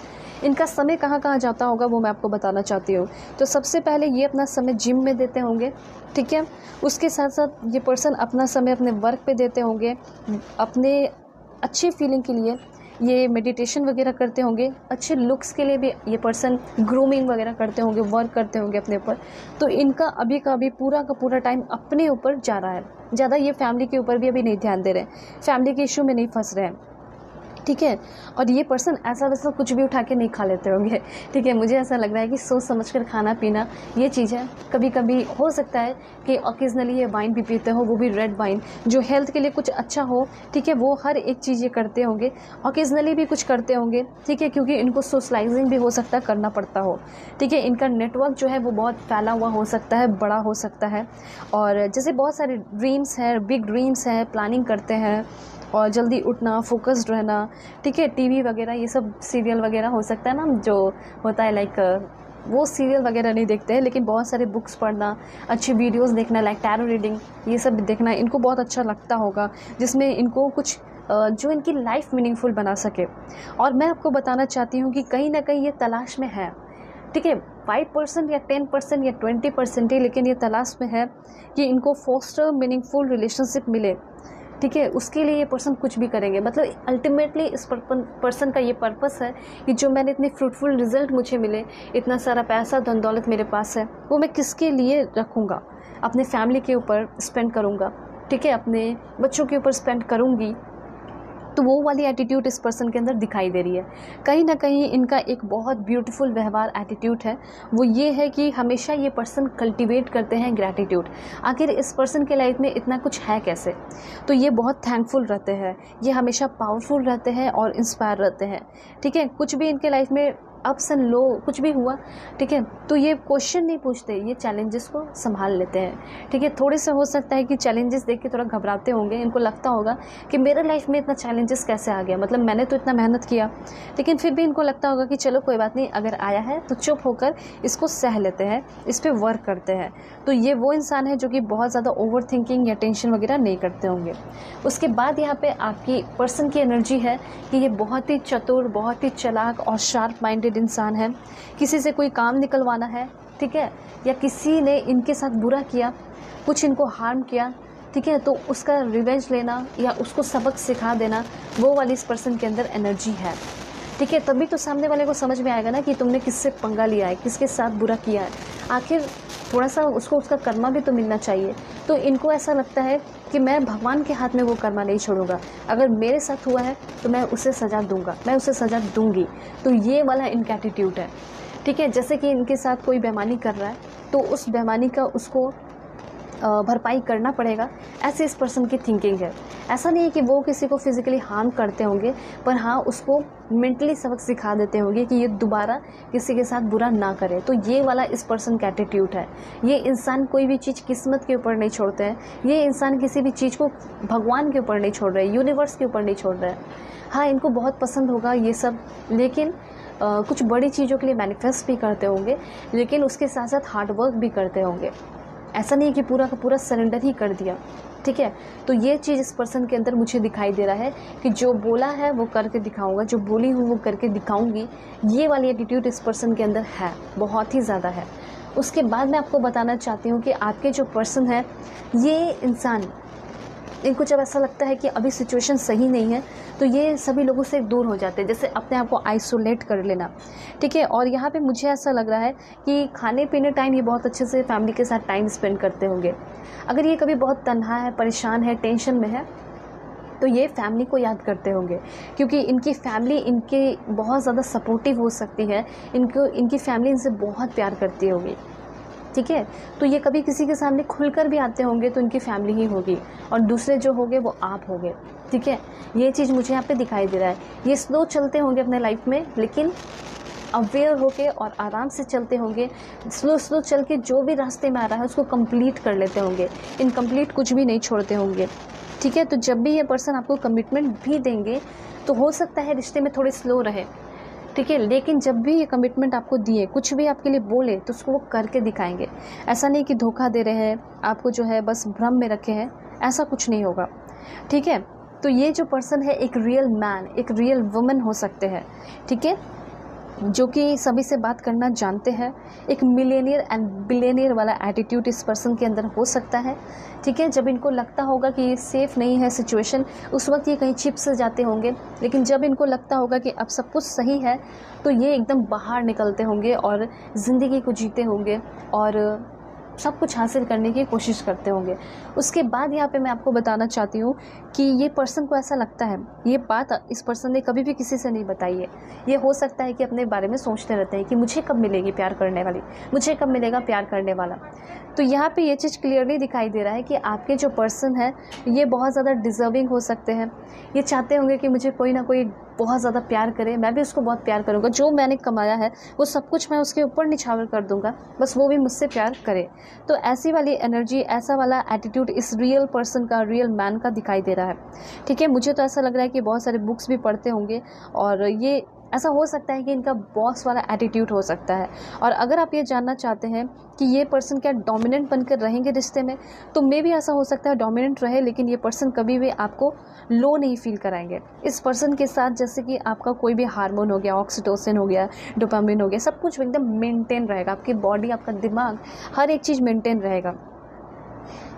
इनका समय कहाँ कहाँ जाता होगा वो मैं आपको बताना चाहती हूँ। तो सबसे पहले ये अपना समय जिम में देते होंगे, ठीक है। उसके साथ साथ ये पर्सन अपना समय अपने वर्क पे देते होंगे, अपने अच्छी फीलिंग के लिए ये मेडिटेशन वगैरह करते होंगे, अच्छे लुक्स के लिए भी ये पर्सन ग्रूमिंग वगैरह करते होंगे, वर्क करते होंगे अपने ऊपर। तो इनका अभी का अभी पूरा का पूरा टाइम अपने ऊपर जा रहा है, ज़्यादा ये फैमिली के ऊपर भी अभी नहीं ध्यान दे रहे हैं, फैमिली के इशू में नहीं फंस रहे हैं, ठीक है। और ये पर्सन ऐसा वैसा कुछ भी उठा के नहीं खा लेते होंगे, ठीक है। मुझे ऐसा लग रहा है कि सोच समझ कर खाना पीना ये चीज़ है। कभी कभी हो सकता है कि ओकेजनली ये वाइन भी पीते हो, वो भी रेड वाइन जो हेल्थ के लिए कुछ अच्छा हो, ठीक है। वो हर एक चीज़ ये करते होंगे, ओकेजनली भी कुछ करते होंगे, ठीक है, क्योंकि इनको सोशलाइजिंग भी हो सकता है करना पड़ता हो, ठीक है। इनका नेटवर्क जो है वो बहुत फैला हुआ हो सकता है, बड़ा हो सकता है। और जैसे बहुत सारे ड्रीम्स हैं, बिग ड्रीम्स हैं, प्लानिंग करते हैं और जल्दी उठना, फोकस्ड रहना, ठीक है। टीवी वगैरह ये सब सीरियल वगैरह हो सकता है ना जो होता है, लाइक वो सीरियल वगैरह नहीं देखते हैं, लेकिन बहुत सारे बुक्स पढ़ना, अच्छी वीडियोस देखना, लाइक टैरो रीडिंग, ये सब देखना इनको बहुत अच्छा लगता होगा, जिसमें इनको कुछ जो इनकी लाइफ मीनिंगफुल बना सके। और मैं आपको बताना चाहती हूँ कि कहीं ना कहीं ये तलाश में है, ठीक है। 5% या 10% या 20% ही, लेकिन ये तलाश में है कि इनको फोस्टर मीनिंगफुल रिलेशनशिप मिले, ठीक है। उसके लिए ये पर्सन कुछ भी करेंगे। मतलब अल्टीमेटली इस पर्सन का ये पर्पस है कि जो मैंने इतने फ्रूटफुल रिजल्ट मुझे मिले, इतना सारा पैसा धन दौलत मेरे पास है, वो मैं किसके लिए रखूँगा? अपने फैमिली के ऊपर स्पेंड करूँगा, ठीक है, अपने बच्चों के ऊपर स्पेंड करूँगी। तो वो वाली एटीट्यूड इस पर्सन के अंदर दिखाई दे रही है। कहीं ना कहीं इनका एक बहुत ब्यूटीफुल व्यवहार एटीट्यूड है, वो ये है कि हमेशा ये पर्सन कल्टीवेट करते हैं ग्रैटिट्यूड। आखिर इस पर्सन के लाइफ में इतना कुछ है कैसे? तो ये बहुत थैंकफुल रहते हैं, ये हमेशा पावरफुल रहते हैं और इंस्पायर रहते हैं, ठीक है। कुछ भी इनके लाइफ में अप्स एंड लो कुछ भी हुआ, ठीक है, तो ये क्वेश्चन नहीं पूछते, ये चैलेंजेस को संभाल लेते हैं, ठीक है। थोड़े से हो सकता है कि चैलेंजेस देख के थोड़ा घबराते होंगे, इनको लगता होगा कि मेरे लाइफ में इतना चैलेंजेस कैसे आ गया, मतलब मैंने तो इतना मेहनत किया, लेकिन फिर भी इनको लगता होगा कि चलो कोई बात नहीं, अगर आया है तो चुप होकर इसको सह लेते हैं, इस पर वर्क करते हैं। तो ये वो इंसान है जो कि बहुत ज़्यादा ओवर थिंकिंग या टेंशन वगैरह नहीं करते होंगे। उसके बाद यहाँ पे आपकी पर्सन की एनर्जी है कि ये बहुत ही चतुर, बहुत ही चालाक और शार्प माइंडेड इंसान है। किसी से कोई काम निकलवाना है, ठीक है, या किसी ने इनके साथ बुरा किया, कुछ इनको हार्म किया, ठीक है, तो उसका रिवेंज लेना या उसको सबक सिखा देना, वो वाली इस पर्सन के अंदर एनर्जी है, ठीक है। तभी तो सामने वाले को समझ में आएगा ना कि तुमने किससे पंगा लिया है, किसके साथ बुरा किया है। आखिर थोड़ा सा उसको उसका कर्मा भी तो मिलना चाहिए। तो इनको ऐसा लगता है कि मैं भगवान के हाथ में वो कर्मा नहीं छोड़ूंगा, अगर मेरे साथ हुआ है तो मैं उसे सज़ा दूंगा, मैं उसे सज़ा दूंगी। तो ये वाला इनका एटीट्यूड है, ठीक है। जैसे कि इनके साथ कोई बेईमानी कर रहा है तो उस बेईमानी का उसको भरपाई करना पड़ेगा, ऐसे इस पर्सन की थिंकिंग है। ऐसा नहीं है कि वो किसी को फिजिकली हार्म करते होंगे, पर हाँ उसको मेंटली सबक सिखा देते होंगे कि ये दोबारा किसी के साथ बुरा ना करे। तो ये वाला इस पर्सन का एटीट्यूड है। ये इंसान कोई भी चीज़ किस्मत के ऊपर नहीं छोड़ते हैं, ये इंसान किसी भी चीज़ को भगवान के ऊपर नहीं छोड़ रहे, यूनिवर्स के ऊपर नहीं छोड़ रहे हैं। हाँ इनको बहुत पसंद होगा ये सब, लेकिन कुछ बड़ी चीज़ों के लिए मैनिफेस्ट भी करते होंगे, लेकिन उसके साथ साथ हार्ड वर्क भी करते होंगे। ऐसा नहीं है कि पूरा का पूरा सरेंडर ही कर दिया, ठीक है। तो ये चीज़ इस पर्सन के अंदर मुझे दिखाई दे रहा है कि जो बोला है वो करके दिखाऊंगा, जो बोली हूँ वो करके दिखाऊंगी। ये वाली एटीट्यूड इस पर्सन के अंदर है, बहुत ही ज़्यादा है। उसके बाद मैं आपको बताना चाहती हूँ कि आपके जो पर्सन है, ये इंसान, इनको जब ऐसा लगता है कि अभी सिचुएशन सही नहीं है, तो ये सभी लोगों से दूर हो जाते हैं, जैसे अपने आप को आइसोलेट कर लेना, ठीक है। और यहाँ पे मुझे ऐसा लग रहा है कि खाने पीने टाइम ये बहुत अच्छे से फैमिली के साथ टाइम स्पेंड करते होंगे। अगर ये कभी बहुत तन्हा है, परेशान है, टेंशन में है, तो ये फैमिली को याद करते होंगे, क्योंकि इनकी फैमिली इनके बहुत ज़्यादा सपोर्टिव हो सकती है। इनकी फैमिली इनसे बहुत प्यार करती होगी, ठीक है। तो ये कभी किसी के सामने खुलकर भी आते होंगे तो इनकी फैमिली ही होगी, और दूसरे जो होंगे वो आप होंगे, ठीक है। ये चीज़ मुझे यहाँ पे दिखाई दे रहा है। ये स्लो चलते होंगे अपने लाइफ में, लेकिन अवेयर होके और आराम से चलते होंगे। स्लो चल के जो भी रास्ते में आ रहा है उसको कंप्लीट कर लेते होंगे, इनकम्प्लीट कुछ भी नहीं छोड़ते होंगे, ठीक है। तो जब भी ये पर्सन आपको कमिटमेंट भी देंगे तो हो सकता है रिश्ते में थोड़े स्लो रहे, ठीक है, लेकिन जब भी ये कमिटमेंट आपको दिए, कुछ भी आपके लिए बोले, तो उसको वो करके दिखाएंगे। ऐसा नहीं कि धोखा दे रहे हैं आपको, जो है बस भ्रम में रखे हैं, ऐसा कुछ नहीं होगा, ठीक है। तो ये जो पर्सन है एक रियल मैन, एक रियल वुमन हो सकते हैं, ठीक है, जो कि सभी से बात करना जानते हैं। एक मिलियनियर एंड बिलियनियर वाला एटीट्यूड इस पर्सन के अंदर हो सकता है, ठीक है। जब इनको लगता होगा कि ये सेफ़ नहीं है सिचुएशन, उस वक्त ये कहीं छिप से जाते होंगे, लेकिन जब इनको लगता होगा कि अब सब कुछ सही है, तो ये एकदम बाहर निकलते होंगे और ज़िंदगी को जीते होंगे और सब कुछ हासिल करने की कोशिश करते होंगे। उसके बाद यहाँ पे मैं आपको बताना चाहती हूँ कि ये पर्सन को ऐसा लगता है, ये बात इस पर्सन ने कभी भी किसी से नहीं बताई है। ये हो सकता है कि अपने बारे में सोचते रहते हैं कि मुझे कब मिलेगी प्यार करने वाली, मुझे कब मिलेगा प्यार करने वाला। तो यहाँ पे ये चीज़ क्लियरली दिखाई दे रहा है कि आपके जो पर्सन है ये बहुत ज़्यादा डिज़र्विंग हो सकते हैं। ये चाहते होंगे कि मुझे कोई ना कोई बहुत ज़्यादा प्यार करे, मैं भी उसको बहुत प्यार करूँगा, जो मैंने कमाया है वो सब कुछ मैं उसके ऊपर निछावर कर दूँगा, बस वो भी मुझसे प्यार करे। तो ऐसी वाली एनर्जी, ऐसा वाला एटीट्यूड इस रियल पर्सन का, रियल मैन का दिखाई दे रहा है, ठीक है। मुझे तो ऐसा लग रहा है कि बहुत सारे बुक्स भी पढ़ते होंगे, और ये ऐसा हो सकता है कि इनका बॉस वाला एटीट्यूड हो सकता है। और अगर आप ये जानना चाहते हैं कि ये पर्सन क्या डोमिनेंट बनकर रहेंगे रिश्ते में, तो मे भी ऐसा हो सकता है डोमिनेंट रहे, लेकिन ये पर्सन कभी भी आपको लो नहीं फील कराएंगे। इस पर्सन के साथ जैसे कि आपका कोई भी हार्मोन हो गया, ऑक्सीटोसिन हो गया, डोपामिन हो गया, सब कुछ एकदम मेंटेन रहेगा, आपकी बॉडी, आपका दिमाग, हर एक चीज़ मेंटेन रहेगा।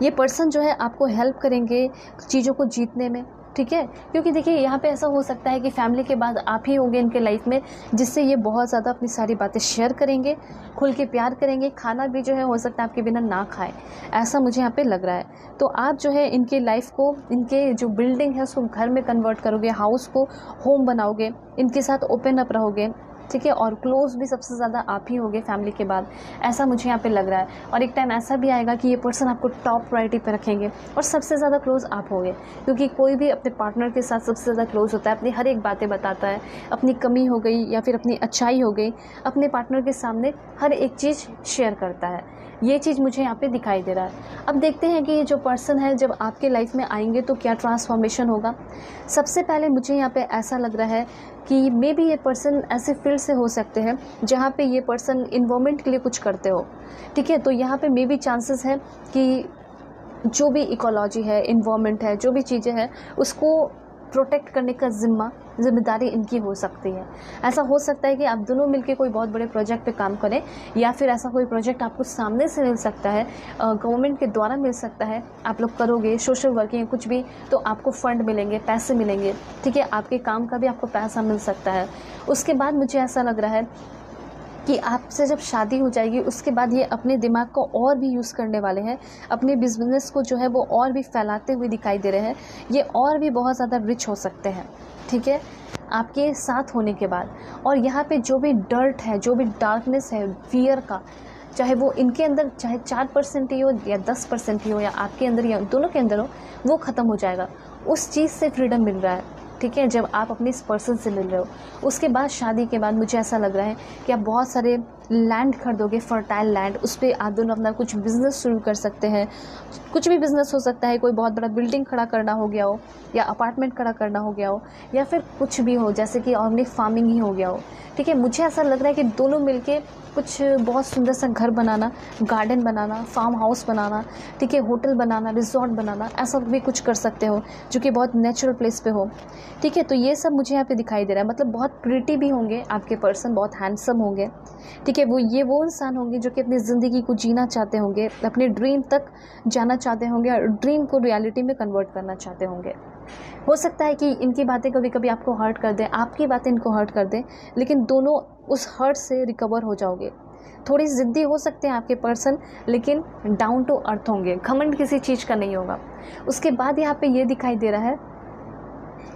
ये पर्सन जो है आपको हेल्प करेंगे चीज़ों को जीतने में, ठीक है। क्योंकि देखिए यहाँ पे ऐसा हो सकता है कि फैमिली के बाद आप ही होंगे इनके लाइफ में, जिससे ये बहुत ज़्यादा अपनी सारी बातें शेयर करेंगे, खुल के प्यार करेंगे। खाना भी जो है हो सकता है आपके बिना ना खाए, ऐसा मुझे यहाँ पे लग रहा है। तो आप जो है इनके लाइफ को, इनके जो बिल्डिंग है उसको घर में कन्वर्ट करोगे, हाउस को होम बनाओगे, इनके साथ ओपन अप रहोगे, ठीक है। और क्लोज भी सबसे ज़्यादा आप ही होगे फैमिली के बाद, ऐसा मुझे यहाँ पे लग रहा है। और एक टाइम ऐसा भी आएगा कि ये पर्सन आपको टॉप प्रायोरिटी पे रखेंगे और सबसे ज़्यादा क्लोज आप होगे, क्योंकि कोई भी अपने पार्टनर के साथ सबसे ज़्यादा क्लोज होता है, अपनी हर एक बातें बताता है, अपनी कमी हो गई या फिर अपनी अच्छाई हो गई, अपने पार्टनर के सामने हर एक चीज़ शेयर करता है। ये चीज़ मुझे यहाँ पे दिखाई दे रहा है। अब देखते हैं कि ये जो पर्सन है जब आपके लाइफ में आएंगे तो क्या ट्रांसफॉर्मेशन होगा। सबसे पहले मुझे यहाँ पे ऐसा लग रहा है कि मे बी ये पर्सन ऐसे फील्ड से हो सकते हैं जहाँ पे ये पर्सन इन्वायरमेंट के लिए कुछ करते हो, ठीक है। तो यहाँ पे मे बी चांसेस है कि जो भी इकोलॉजी है, इन्वायरमेंट है, जो भी चीज़ें हैं उसको प्रोटेक्ट करने का जिम्मेदारी इनकी हो सकती है। ऐसा हो सकता है कि आप दोनों मिलके कोई बहुत बड़े प्रोजेक्ट पे काम करें, या फिर ऐसा कोई प्रोजेक्ट आपको सामने से मिल सकता है, गवर्नमेंट के द्वारा मिल सकता है, आप लोग करोगे सोशल वर्किंग कुछ भी, तो आपको फंड मिलेंगे, पैसे मिलेंगे, ठीक है। आपके काम का भी आपको पैसा मिल सकता है। उसके बाद मुझे ऐसा लग रहा है कि आपसे जब शादी हो जाएगी उसके बाद ये अपने दिमाग को और भी यूज़ करने वाले हैं, अपने बिजनेस को जो है वो और भी फैलाते हुए दिखाई दे रहे हैं। ये और भी बहुत ज़्यादा रिच हो सकते हैं, ठीक है, आपके साथ होने के बाद। और यहाँ पे जो भी डर्ट है, जो भी डार्कनेस है फियर का, चाहे वो इनके अंदर चाहे 4% ही हो या 10% ही हो, या आपके अंदर या दोनों के अंदर हो, वो ख़त्म हो जाएगा। उस चीज़ से फ्रीडम मिल रहा है, ठीक है, जब आप अपने इस पर्सन से मिल रहे हो। उसके बाद शादी के बाद मुझे ऐसा लग रहा है कि आप बहुत सारे लैंड खरीदोगे, फर्टाइल लैंड, उस पर आप दोनों अपना कुछ बिज़नेस शुरू कर सकते हैं। कुछ भी बिज़नेस हो सकता है, कोई बहुत बड़ा बिल्डिंग खड़ा करना हो गया हो, या अपार्टमेंट खड़ा करना हो गया हो, या फिर कुछ भी हो, जैसे कि ऑर्गेनिक फार्मिंग ही हो गया हो। ठीक है, मुझे ऐसा लग रहा है कि दोनों मिलके कुछ बहुत सुंदर सा घर बनाना, गार्डन बनाना, फार्म हाउस बनाना, ठीक है, होटल बनाना, रिजॉर्ट बनाना, ऐसा भी कुछ कर सकते हो जो कि बहुत नेचुरल प्लेस पे हो। ठीक है, तो ये सब मुझे यहाँ पे दिखाई दे रहा है। मतलब बहुत प्रिटी भी होंगे आपके पर्सन, बहुत हैंडसम होंगे। ठीक है, वो इंसान होंगे जो कि अपनी ज़िंदगी को जीना चाहते होंगे, अपने ड्रीम तक जाना चाहते होंगे और ड्रीम को रियलिटी में कन्वर्ट करना चाहते होंगे। हो सकता है कि इनकी बातें कभी कभी आपको हर्ट कर दें, आपकी बातें इनको हर्ट कर दें, लेकिन दोनों उस हर्ट से रिकवर हो जाओगे। थोड़ी ज़िद्दी हो सकते हैं आपके पर्सन, लेकिन डाउन टू अर्थ होंगे, घमंड किसी चीज़ का नहीं होगा। उसके बाद यहाँ पे ये दिखाई दे रहा है,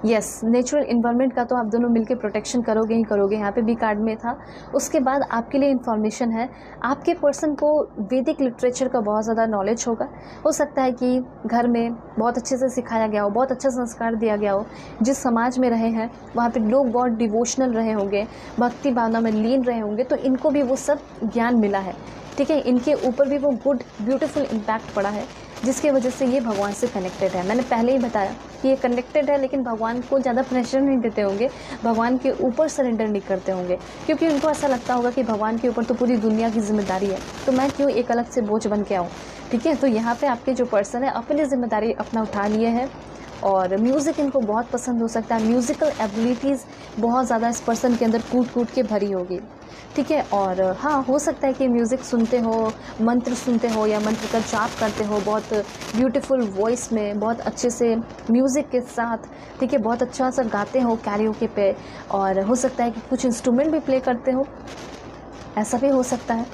यस, नेचुरल इन्वायरमेंट का तो आप दोनों मिलके प्रोटेक्शन करोगे ही करोगे, यहाँ पे भी कार्ड में था। उसके बाद आपके लिए इन्फॉर्मेशन है, आपके पर्सन को वैदिक लिटरेचर का बहुत ज़्यादा नॉलेज होगा। हो सकता है कि घर में बहुत अच्छे से सिखाया गया हो, बहुत अच्छा संस्कार दिया गया हो, जिस समाज में रहे हैं वहाँ पे लोग बहुत डिवोशनल रहे होंगे, भक्ति भावना में लीन रहे होंगे, तो इनको भी वो सब ज्ञान मिला है। ठीक है, इनके ऊपर भी वो गुड ब्यूटीफुल इम्पैक्ट पड़ा है, जिसकी वजह से ये भगवान से कनेक्टेड है। मैंने पहले ही बताया कि ये कनेक्टेड है, लेकिन भगवान को ज़्यादा प्रेशर नहीं देते होंगे, भगवान के ऊपर सरेंडर नहीं करते होंगे, क्योंकि उनको ऐसा लगता होगा कि भगवान के ऊपर तो पूरी दुनिया की जिम्मेदारी है, तो मैं क्यों एक अलग से बोझ बन के आऊँ। ठीक है, तो यहाँ पे आपके जो पर्सन है अपनी जिम्मेदारी अपना उठा लिए है, और म्यूज़िक इनको बहुत पसंद हो सकता है। म्यूज़िकल एबिलिटीज़ बहुत ज़्यादा इस पर्सन के अंदर कूट कूट के भरी होगी। ठीक है, और हाँ, हो सकता है कि म्यूज़िक सुनते हो, मंत्र सुनते हो, या मंत्र का जाप करते हो बहुत ब्यूटीफुल वॉइस में, बहुत अच्छे से म्यूज़िक के साथ। ठीक है, बहुत अच्छा सा गाते हो कैरियोके पे, और हो सकता है कि कुछ इंस्ट्रूमेंट भी प्ले करते हो, ऐसा भी हो सकता है।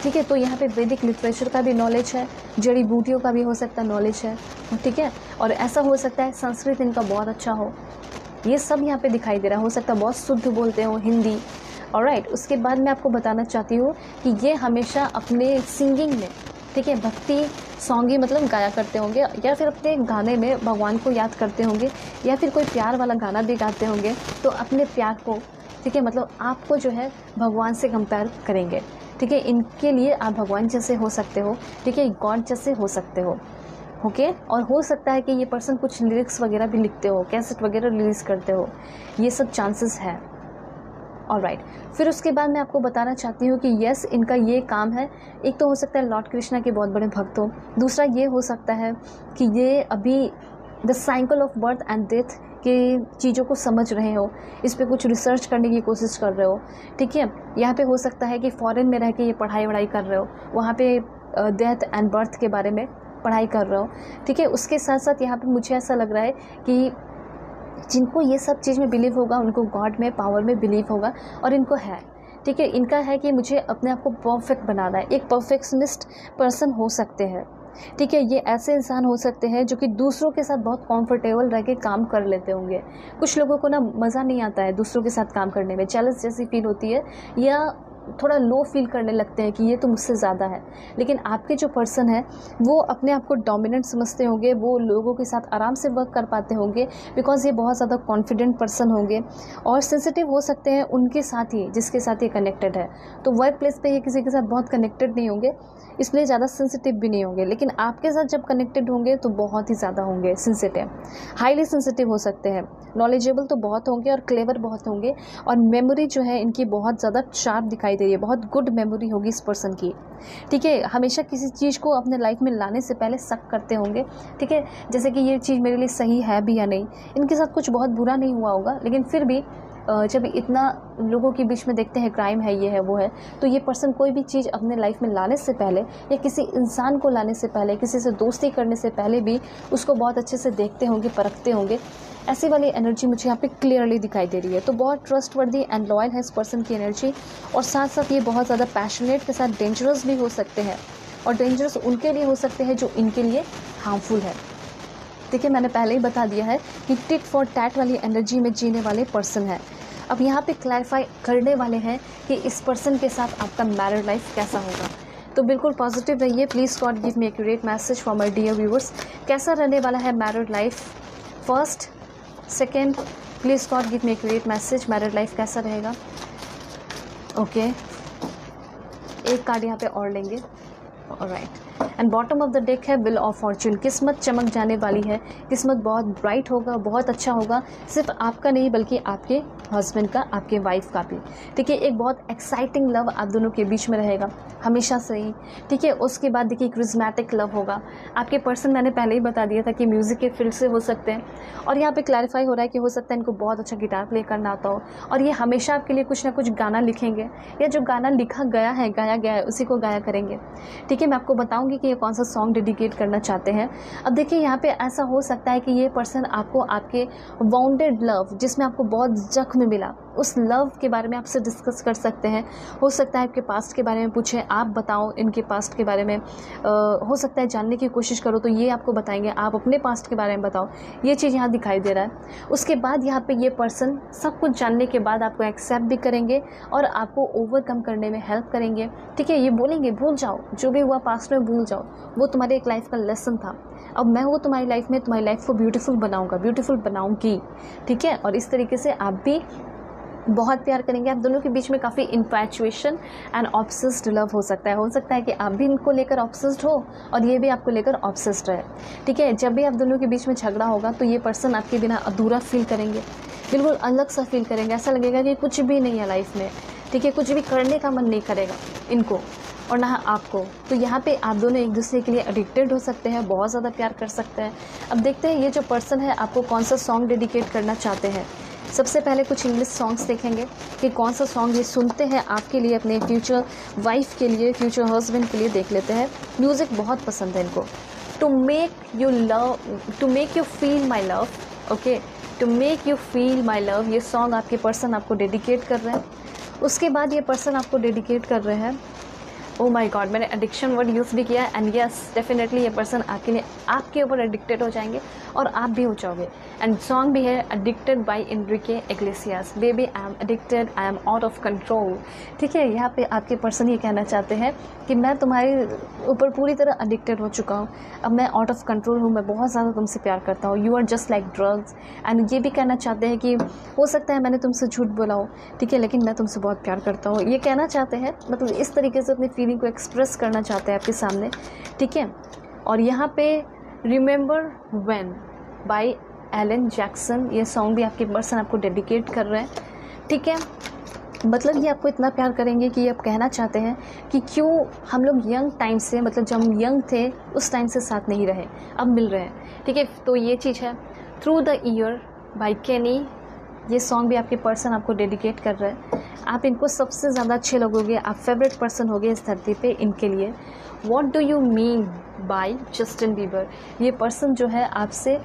ठीक है, तो यहाँ पे वैदिक लिटरेचर का भी नॉलेज है, जड़ी बूटियों का भी हो सकता है नॉलेज है। ठीक है, और ऐसा हो सकता है संस्कृत इनका बहुत अच्छा हो, ये सब यहाँ पे दिखाई दे रहा है। हो सकता है बहुत शुद्ध बोलते हो हिंदी। ऑलराइट, उसके बाद मैं आपको बताना चाहती हूँ कि ये हमेशा अपने सिंगिंग में, ठीक है, भक्ति सॉन्ग ही मतलब गाया करते होंगे, या फिर अपने गाने में भगवान को याद करते होंगे, या फिर कोई प्यार वाला गाना भी गाते होंगे, तो अपने प्यार को, ठीक है, मतलब आपको जो है भगवान से कंपेयर करेंगे। ठीक है, इनके लिए आप भगवान जैसे हो सकते हो, ठीक है, गॉड जैसे हो सकते हो। ओके, और हो सकता है कि ये पर्सन कुछ लिरिक्स वगैरह भी लिखते हो, कैसेट वगैरह रिलीज़ करते हो, ये सब चांसेस है। ऑलराइट, फिर उसके बाद मैं आपको बताना चाहती हूँ कि यस, इनका ये काम है। एक तो हो सकता है लॉर्ड कृष्णा के बहुत बड़े भक्त हो, दूसरा ये हो सकता है कि ये अभी the cycle of birth and death के चीज़ों को समझ रहे हो, इस पे कुछ रिसर्च करने की कोशिश कर रहे हो। ठीक है, यहाँ पे हो सकता है कि फॉरेन में रह के ये पढ़ाई वढ़ाई कर रहे हो, वहाँ पे डेथ एंड बर्थ के बारे में पढ़ाई कर रहे हो। ठीक है, उसके साथ साथ यहाँ पे मुझे ऐसा लग रहा है कि जिनको ये सब चीज़ में बिलीव होगा, उनको गॉड में, पावर में बिलीव होगा, और इनको है। ठीक है, इनका है कि मुझे अपने आप को परफेक्ट बनाना है, एक परफेक्शनिस्ट पर्सन हो सकते हैं। ठीक है, ये ऐसे इंसान हो सकते हैं जो कि दूसरों के साथ बहुत कंफर्टेबल रह के काम कर लेते होंगे। कुछ लोगों को ना मज़ा नहीं आता है दूसरों के साथ काम करने में, जेलस जैसी फील होती है, या थोड़ा लो फील करने लगते हैं कि ये तो मुझसे ज़्यादा है। लेकिन आपके जो पर्सन है वो अपने आप को डोमिनेंट समझते होंगे, वो लोगों के साथ आराम से वर्क कर पाते होंगे, बिकॉज ये बहुत ज़्यादा कॉन्फिडेंट पर्सन होंगे, और सेंसिटिव हो सकते हैं उनके साथ ही जिसके साथ ये कनेक्टेड है। तो वर्क प्लेस पे ये किसी के साथ बहुत कनेक्टेड नहीं होंगे, इसलिए ज़्यादा सेंसिटिव भी नहीं होंगे, लेकिन आपके साथ जब कनेक्टेड होंगे तो बहुत ही ज़्यादा होंगे सेंसिटिव, हाईली सेंसिटिव हो सकते हैं। नॉलेजेबल तो बहुत होंगे और क्लेवर बहुत होंगे, और मेमोरी जो है इनकी बहुत ज़्यादा शार्प दिखाई दे रही है, बहुत गुड मेमोरी होगी इस पर्सन की। ठीक है, हमेशा किसी चीज़ को अपने लाइफ में लाने से पहले शक करते होंगे। ठीक है, जैसे कि ये चीज़ मेरे लिए सही है भी या नहीं। इनके साथ कुछ बहुत बुरा नहीं हुआ होगा, लेकिन फिर भी जब इतना लोगों के बीच में देखते हैं क्राइम है, ये है, वो है, तो ये पर्सन कोई भी चीज़ अपने लाइफ में लाने से पहले, या किसी इंसान को लाने से पहले, किसी से दोस्ती करने से पहले भी उसको बहुत अच्छे से देखते होंगे, परखते होंगे। ऐसी वाली एनर्जी मुझे यहाँ पे क्लियरली दिखाई दे रही है। तो बहुत ट्रस्टवर्दी एंड लॉयल है इस पर्सन की एनर्जी, और साथ साथ ये बहुत ज़्यादा पैशनेट के साथ डेंजरस भी हो सकते हैं, और डेंजरस उनके लिए हो सकते हैं जो इनके लिए हार्मफुल है। देखिए, मैंने पहले ही बता दिया है कि टिट फॉर टैट वाली एनर्जी में जीने वाले पर्सन है। अब यहाँ पे क्लैरिफाई करने वाले हैं कि इस पर्सन के साथ आपका मैरिड लाइफ कैसा होगा। तो बिल्कुल पॉजिटिव रहिए। Please God give me accurate message for my dear viewers. कैसा रहने वाला है married life? First, second, please God give me accurate message, married life कैसा रहेगा? ओके, एक कार्ड यहाँ पे और लेंगे। Alright, and bottom of the deck है व्हील ऑफ फॉर्च्यून। किस्मत चमक जाने वाली है, किस्मत बहुत ब्राइट होगा, बहुत अच्छा होगा, सिर्फ आपका नहीं बल्कि आपके हस्बैंड का, आपके वाइफ का भी। ठीक है, एक बहुत एक्साइटिंग लव आप दोनों के बीच में रहेगा हमेशा से ही। ठीक है, उसके बाद देखिए क्रिज्मेटिक लव होगा। आपके पर्सन मैंने पहले ही बता दिया था कि म्यूज़िक के फील्ड से हो सकते हैं, और यहाँ पे क्लैरिफाई हो रहा है कि हो सकता है इनको बहुत अच्छा गिटार प्ले करना आता हो, और ये हमेशा आपके लिए कुछ ना कुछ गाना लिखेंगे, या जो गाना लिखा गया है, गाया गया है, उसी को गाया करेंगे। ठीक है, मैं आपको बताऊंगी कि ये कौन सा सॉन्ग डेडिकेट करना चाहते हैं। अब देखिए यहाँ पे ऐसा हो सकता है कि ये पर्सन आपको आपके वाउंडेड लव, जिसमें आपको बहुत जख्म मिला, उस लव के बारे में आपसे डिस्कस कर सकते हैं। हो सकता है आपके पास्ट के बारे में पूछें, आप बताओ इनके पास्ट के बारे में। हो सकता है जानने की कोशिश करो तो ये आपको बताएंगे, आप अपने पास्ट के बारे में बताओ। ये चीज़ यहाँ दिखाई दे रहा है। उसके बाद यहाँ पे ये पर्सन सब कुछ जानने के बाद आपको एक्सेप्ट भी करेंगे और आपको ओवरकम करने में हेल्प करेंगे। ठीक है, ये बोलेंगे भूल जाओ, जो भी हुआ पास्ट में भूल जाओ, वो तुम्हारे एक लाइफ का लेसन था, अब मैं वो तुम्हारी लाइफ में तुम्हारी लाइफ को ब्यूटीफुल बनाऊंगा, ब्यूटीफुल बनाऊंगी। ठीक है, और इस तरीके से आप भी बहुत प्यार करेंगे। आप दोनों के बीच में काफ़ी इन्फैचुएशन एंड ऑब्सेस्ड लव हो सकता है कि आप भी इनको लेकर ऑब्सेस्ड हो और ये भी आपको लेकर ऑब्सेस्ड रहे। ठीक है, जब भी आप दोनों के बीच में झगड़ा होगा तो ये पर्सन आपके बिना अधूरा फील करेंगे, बिल्कुल अलग सा फील करेंगे, ऐसा लगेगा कि कुछ भी नहीं है लाइफ में। ठीक है, कुछ भी करने का मन नहीं करेगा इनको और ना आपको। तो यहाँ पे आप दोनों एक दूसरे के लिए एडिक्टेड हो सकते हैं, बहुत ज़्यादा प्यार कर सकते हैं। अब देखते हैं ये जो पर्सन है आपको कौन सा सॉन्ग डेडिकेट करना चाहते हैं। सबसे पहले कुछ इंग्लिश सॉन्ग्स देखेंगे कि कौन सा सॉन्ग ये सुनते हैं आपके लिए, अपने फ्यूचर वाइफ के लिए, फ्यूचर हस्बैंड के लिए। देख लेते हैं। म्यूज़िक बहुत पसंद है इनको। To make you feel my love, okay, to make you feel my love, ये सॉन्ग आपके पर्सन आपको डेडिकेट कर रहे हैं। उसके बाद ये पर्सन आपको डेडिकेट कर रहे हैं, ओ माई गॉड, मैंने एडिक्शन वर्ड यूज़ भी किया, एंड यस डेफिनेटली ये पर्सन आपके ऊपर एडिक्टेड हो जाएंगे और आप भी हो जाओगे। एंड सॉन्ग भी है addicted by Enrique Iglesias, baby I am addicted, I am out of control. ठीक है, यहाँ पे आपके पर्सन ये कहना चाहते हैं कि मैं तुम्हारे ऊपर पूरी तरह एडिक्टेड हो चुका हूँ, अब मैं आउट ऑफ कंट्रोल हूँ, मैं बहुत ज़्यादा तुमसे प्यार करता हूँ, you are just like drugs. And ये भी कहना चाहते हैं कि हो सकता है मैंने तुमसे झूठ बोला हो, ठीक है, लेकिन मैं तुमसे बहुत प्यार करता हूँ, ये कहना चाहते हैं। मतलब इस तरीके से अपनी फीलिंग को एक्सप्रेस करना चाहते हैं आपके सामने। ठीक है, और यहाँ पे remember when by Alan Jackson, ये सॉन्ग भी आपके पर्सन आपको डेडिकेट कर रहे हैं। ठीक है, मतलब ये आपको इतना प्यार करेंगे कि ये आप कहना चाहते हैं कि क्यों हम लोग यंग टाइम से, मतलब जब हम यंग थे उस टाइम से साथ नहीं रहे, अब मिल रहे हैं। ठीक है, तो ये चीज़ है। थ्रू द ईयर बाय केनी, ये सॉन्ग भी आपके पर्सन आपको डेडिकेट कर रहे हैं। आप इनको सबसे ज़्यादा अच्छे लगोगे, आप फेवरेट पर्सन होगे इस धरती पे इनके लिए। What do you mean by Justin Bieber, ये पर्सन जो है आपसे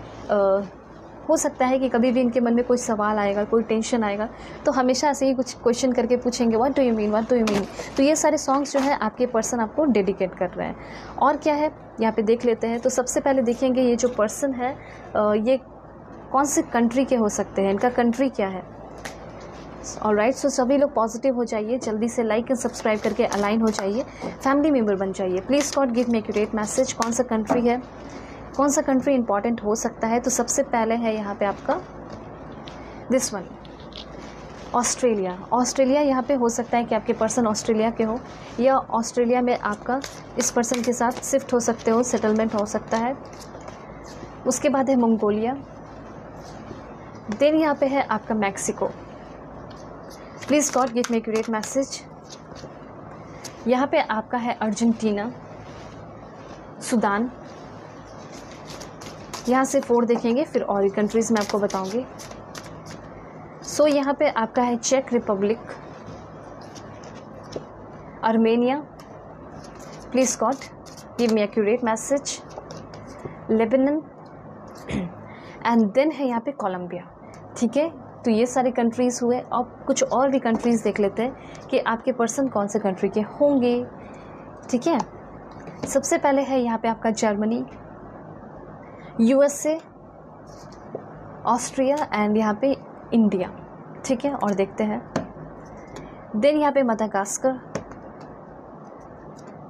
हो सकता है कि कभी भी इनके मन में कोई सवाल आएगा, कोई टेंशन आएगा तो हमेशा ऐसे ही कुछ क्वेश्चन करके पूछेंगे what do you mean, what do you mean. तो ये सारे सॉन्ग्स जो है आपके पर्सन आपको डेडिकेट कर रहे हैं। और क्या है यहाँ पे देख लेते हैं। तो सबसे पहले देखेंगे ये जो पर्सन है ये कौन से कंट्री के हो सकते हैं, इनका कंट्री क्या है। ऑलराइट, सो सभी लोग पॉजिटिव हो जाइए, जल्दी से लाइक एंड सब्सक्राइब करके अलाइन हो जाइए, फैमिली मेम्बर बन जाइए। Please God give me accurate message, कौन सा कंट्री है, कौन सा कंट्री इंपॉर्टेंट हो सकता है। तो सबसे पहले है यहाँ पे आपका दिस वन, ऑस्ट्रेलिया। ऑस्ट्रेलिया यहाँ पे हो सकता है कि आपके पर्सन ऑस्ट्रेलिया के हो, या ऑस्ट्रेलिया में आपका इस पर्सन के साथ शिफ्ट हो सकते हो, सेटलमेंट हो सकता है। उसके बाद है मंगोलिया, देन यहाँ पे है आपका Mexico. Please God give me accurate message. यहाँ पे आपका है अर्जेंटीना, सूडान। यहाँ से 4 देखेंगे, फिर और कंट्रीज़ में आपको बताऊंगी। सो यहाँ पे आपका है चेक Republic, Armenia. Please God give me accurate message, Lebanon, and then है यहाँ पे कोलंबिया। ठीक है, तो ये सारे कंट्रीज़ हुए। अब कुछ और भी कंट्रीज़ देख लेते हैं कि आपके पर्सन कौन से कंट्री के होंगे। ठीक है, सबसे पहले है यहाँ पे आपका जर्मनी, यूएसए, ऑस्ट्रिया एंड यहाँ पे इंडिया। ठीक है, और देखते हैं। देन यहाँ पे मदागास्कर,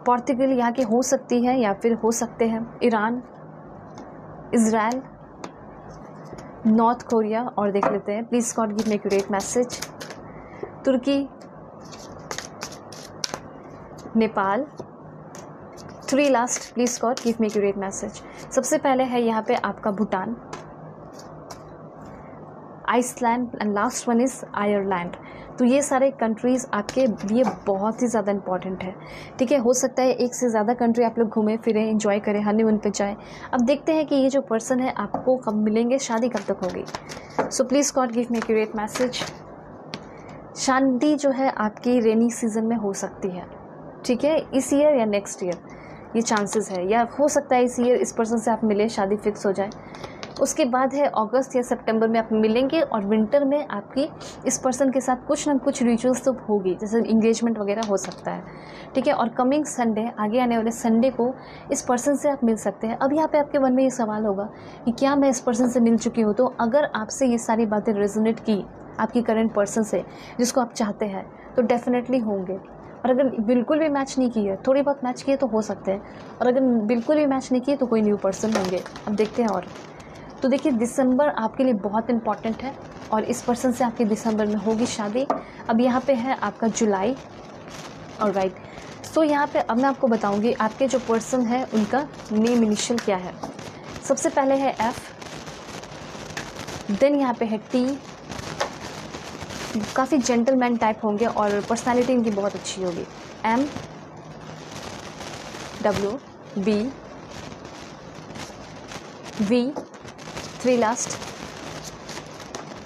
पोर्तुगल यहाँ के हो सकती है या फिर हो सकते हैं, ईरान, इज़राइल, नॉर्थ कोरिया, और देख लेते हैं। Please God give me accurate message, तुर्की, Nepal. 3 last, please God give me accurate message. सबसे पहले है यहाँ पे आपका Bhutan, Iceland and last one is Ireland. तो ये सारे कंट्रीज़ आपके लिए बहुत ही ज़्यादा इंपॉर्टेंट है, ठीक है। हो सकता है एक से ज़्यादा कंट्री आप लोग घूमें फिरें, एंजॉय करें, हनीमून पे जाएं। अब देखते हैं कि ये जो पर्सन है आपको कब मिलेंगे, शादी कब तक होगी। सो please God give me accurate message. शादी जो है आपकी रेनी सीजन में हो सकती है, ठीक है, इस ईयर या नेक्स्ट ईयर ये चांसेस है, या हो सकता है इस ईयर इस पर्सन से आप मिले, शादी फिक्स हो जाए। उसके बाद है अगस्त या सितंबर में आप मिलेंगे, और विंटर में आपकी इस पर्सन के साथ कुछ ना कुछ रिचुअल्स तो होगी, जैसे इंगेजमेंट वगैरह हो सकता है, ठीक है। और कमिंग संडे, आगे आने वाले संडे को इस पर्सन से आप मिल सकते हैं। अब यहाँ पे आपके मन में ये सवाल होगा कि क्या मैं इस पर्सन से मिल चुकी हूँ? तो अगर आपसे ये सारी बातें रेजोनेट की आपकी करंट पर्सन से, जिसको आप चाहते हैं, तो डेफिनेटली होंगे। और अगर बिल्कुल भी मैच नहीं किए, थोड़ी बहुत मैच किए तो हो सकते हैं, और अगर बिल्कुल भी मैच नहीं किए तो कोई न्यू पर्सन होंगे। अब देखते हैं। और तो देखिए, दिसंबर आपके लिए बहुत इंपॉर्टेंट है, और इस पर्सन से आपकी दिसंबर में होगी शादी। अब यहाँ पे है आपका जुलाई, और राइट। सो यहाँ पे अब मैं आपको बताऊँगी आपके जो पर्सन है उनका नेम इनिशियल क्या है। सबसे पहले है F, देन यहाँ पे है T। काफ़ी जेंटलमैन टाइप होंगे और पर्सनालिटी इनकी बहुत अच्छी होगी। M, W, B, V, 3 last,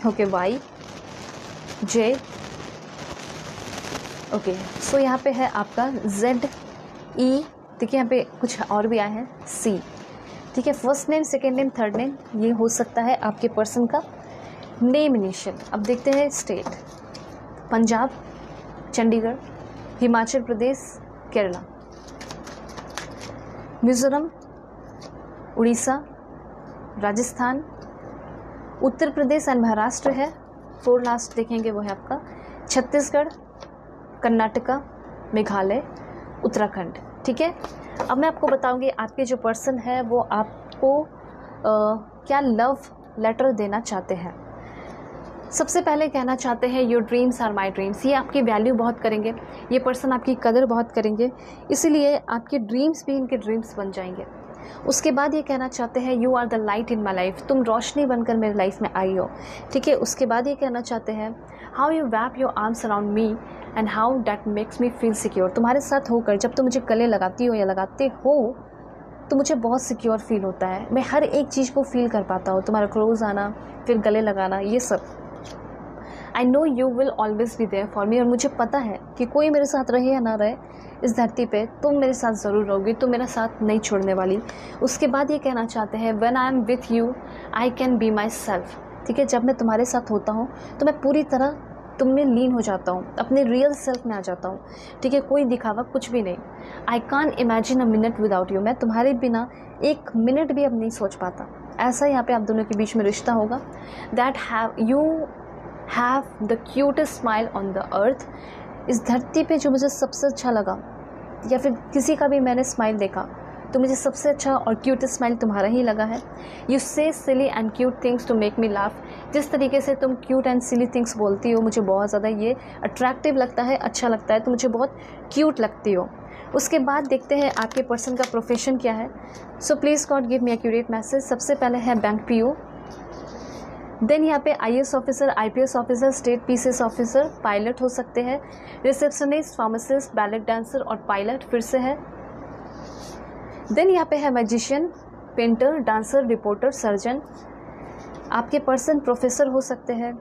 okay, Y, J, okay. So यहाँ पे है आपका Z, E, देखिए यहाँ पे कुछ और भी आए हैं, C, ठीक है। First name, second name, third name, ये हो सकता है आपके पर्सन का नेम इनिशियल। अब देखते हैं स्टेट, पंजाब, चंडीगढ़, हिमाचल प्रदेश, केरला, मिजोरम, उड़ीसा, राजस्थान, उत्तर प्रदेश एंड महाराष्ट्र है। 4 लास्ट देखेंगे वो है आपका छत्तीसगढ़, कर्नाटका, मेघालय, उत्तराखंड, ठीक है। अब मैं आपको बताऊंगी आपके जो पर्सन है वो आपको क्या लव लेटर देना चाहते हैं। सबसे पहले कहना चाहते हैं your dreams are my dreams. ये आपकी वैल्यू बहुत करेंगे, ये पर्सन आपकी कदर बहुत करेंगे, इसीलिए आपके ड्रीम्स भी इनके ड्रीम्स बन जाएंगे। उसके बाद ये कहना चाहते हैं you are the light in my life, तुम रोशनी बनकर मेरी लाइफ में आई हो, ठीक है। उसके बाद ये कहना चाहते हैं how you wrap your arms around me and how that makes me feel secure. तुम्हारे साथ होकर जब तुम मुझे गले लगाती हो या लगाते हो तो मुझे बहुत सिक्योर फील होता है, मैं हर एक चीज़ को फील कर पाता हूँ, तुम्हारा क्लोज आना, फिर गले लगाना, ये सब। I know you will always be there for me, और मुझे पता है कि कोई मेरे साथ रहे या ना रहे इस धरती पे, तुम मेरे साथ ज़रूर रहोगी, तुम मेरा साथ नहीं छोड़ने वाली। उसके बाद ये कहना चाहते हैं when I am with you I can be my self, ठीक है। जब मैं तुम्हारे साथ होता हूँ तो मैं पूरी तरह तुम में लीन हो जाता हूँ, अपने रियल सेल्फ में आ जाता हूँ, ठीक है। कोई दिखावा कुछ भी नहीं। I can't imagine a minute without you, मैं तुम्हारे बिना एक मिनट भी अब नहीं सोच पाता। ऐसा यहाँ पे आप दोनों के बीच में रिश्ता होगा। That you have the cutest smile on the earth, इस धरती पे जो मुझे सबसे अच्छा लगा, या फिर किसी का भी मैंने स्माइल देखा तो मुझे सबसे अच्छा और क्यूटेस्ट स्माइल तुम्हारा ही लगा है। You say silly and cute things to make me laugh, जिस तरीके से तुम क्यूट एंड सिली थिंग्स बोलती हो मुझे बहुत ज़्यादा ये अट्रैक्टिव लगता है, अच्छा लगता है, तो मुझे बहुत क्यूट लगती हो। उसके बाद देखते हैं आपके पर्सन का प्रोफेशन क्या है। सो please God give me accurate message. सबसे पहले है बैंक पीओ, देन यहाँ पे IAS officer, IPS officer, state PCS officer, pilot हो सकते हैं, रिसेप्शनिस्ट, फार्मासिस्ट, बैलेट डांसर और पायलट फिर से है। देन यहाँ पे है magician, painter, dancer, reporter, surgeon. आपके पर्सन प्रोफेसर हो सकते हैं।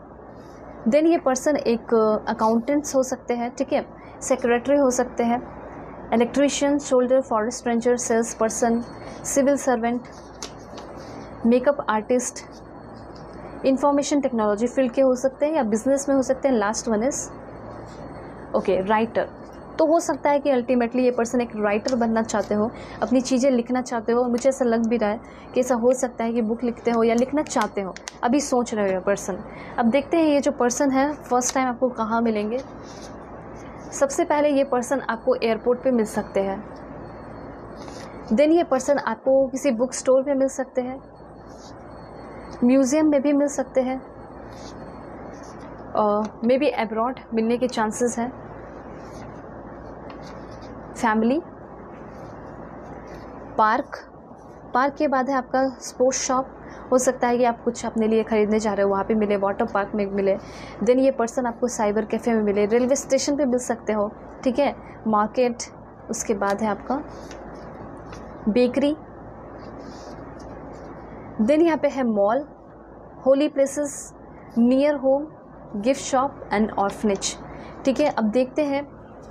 देन ये पर्सन एक अकाउंटेंट्स हो सकते हैं, ठीक है, सेक्रेटरी हो सकते हैं, electrician, soldier, forest ranger, sales person, civil servant, makeup artist, information technology field के हो सकते हैं या बिजनेस में हो सकते हैं। Last one is okay writer. तो हो सकता है कि अल्टीमेटली ये पर्सन एक राइटर बनना चाहते हो, अपनी चीज़ें लिखना चाहते हो। मुझे ऐसा लग भी रहा है कि ऐसा हो सकता है कि बुक लिखते हो या लिखना चाहते हो, अभी सोच रहे हो ये पर्सन। अब देखते हैं ये जो पर्सन है फर्स्ट टाइम आपको कहाँ मिलेंगे। सबसे पहले ये पर्सन आपको एयरपोर्ट पे मिल सकते हैं। देन ये पर्सन आपको किसी बुक स्टोर पे मिल सकते हैं, म्यूज़ियम में भी मिल सकते हैं, मे बी अब्रॉड मिलने के चांसेस हैं। फैमिली, पार्क, पार्क के बाद है आपका स्पोर्ट्स शॉप, हो सकता है कि आप कुछ अपने लिए ख़रीदने जा रहे हो, वहाँ पे मिले, वाटर पार्क में मिले, देन ये पर्सन आपको साइबर कैफ़े में मिले, रेलवे स्टेशन पे मिल सकते हो, ठीक है, मार्केट, उसके बाद है आपका बेकरी, देन यहाँ पे है mall, Holi places, near home, gift shop and orphanage, ठीक है। अब देखते हैं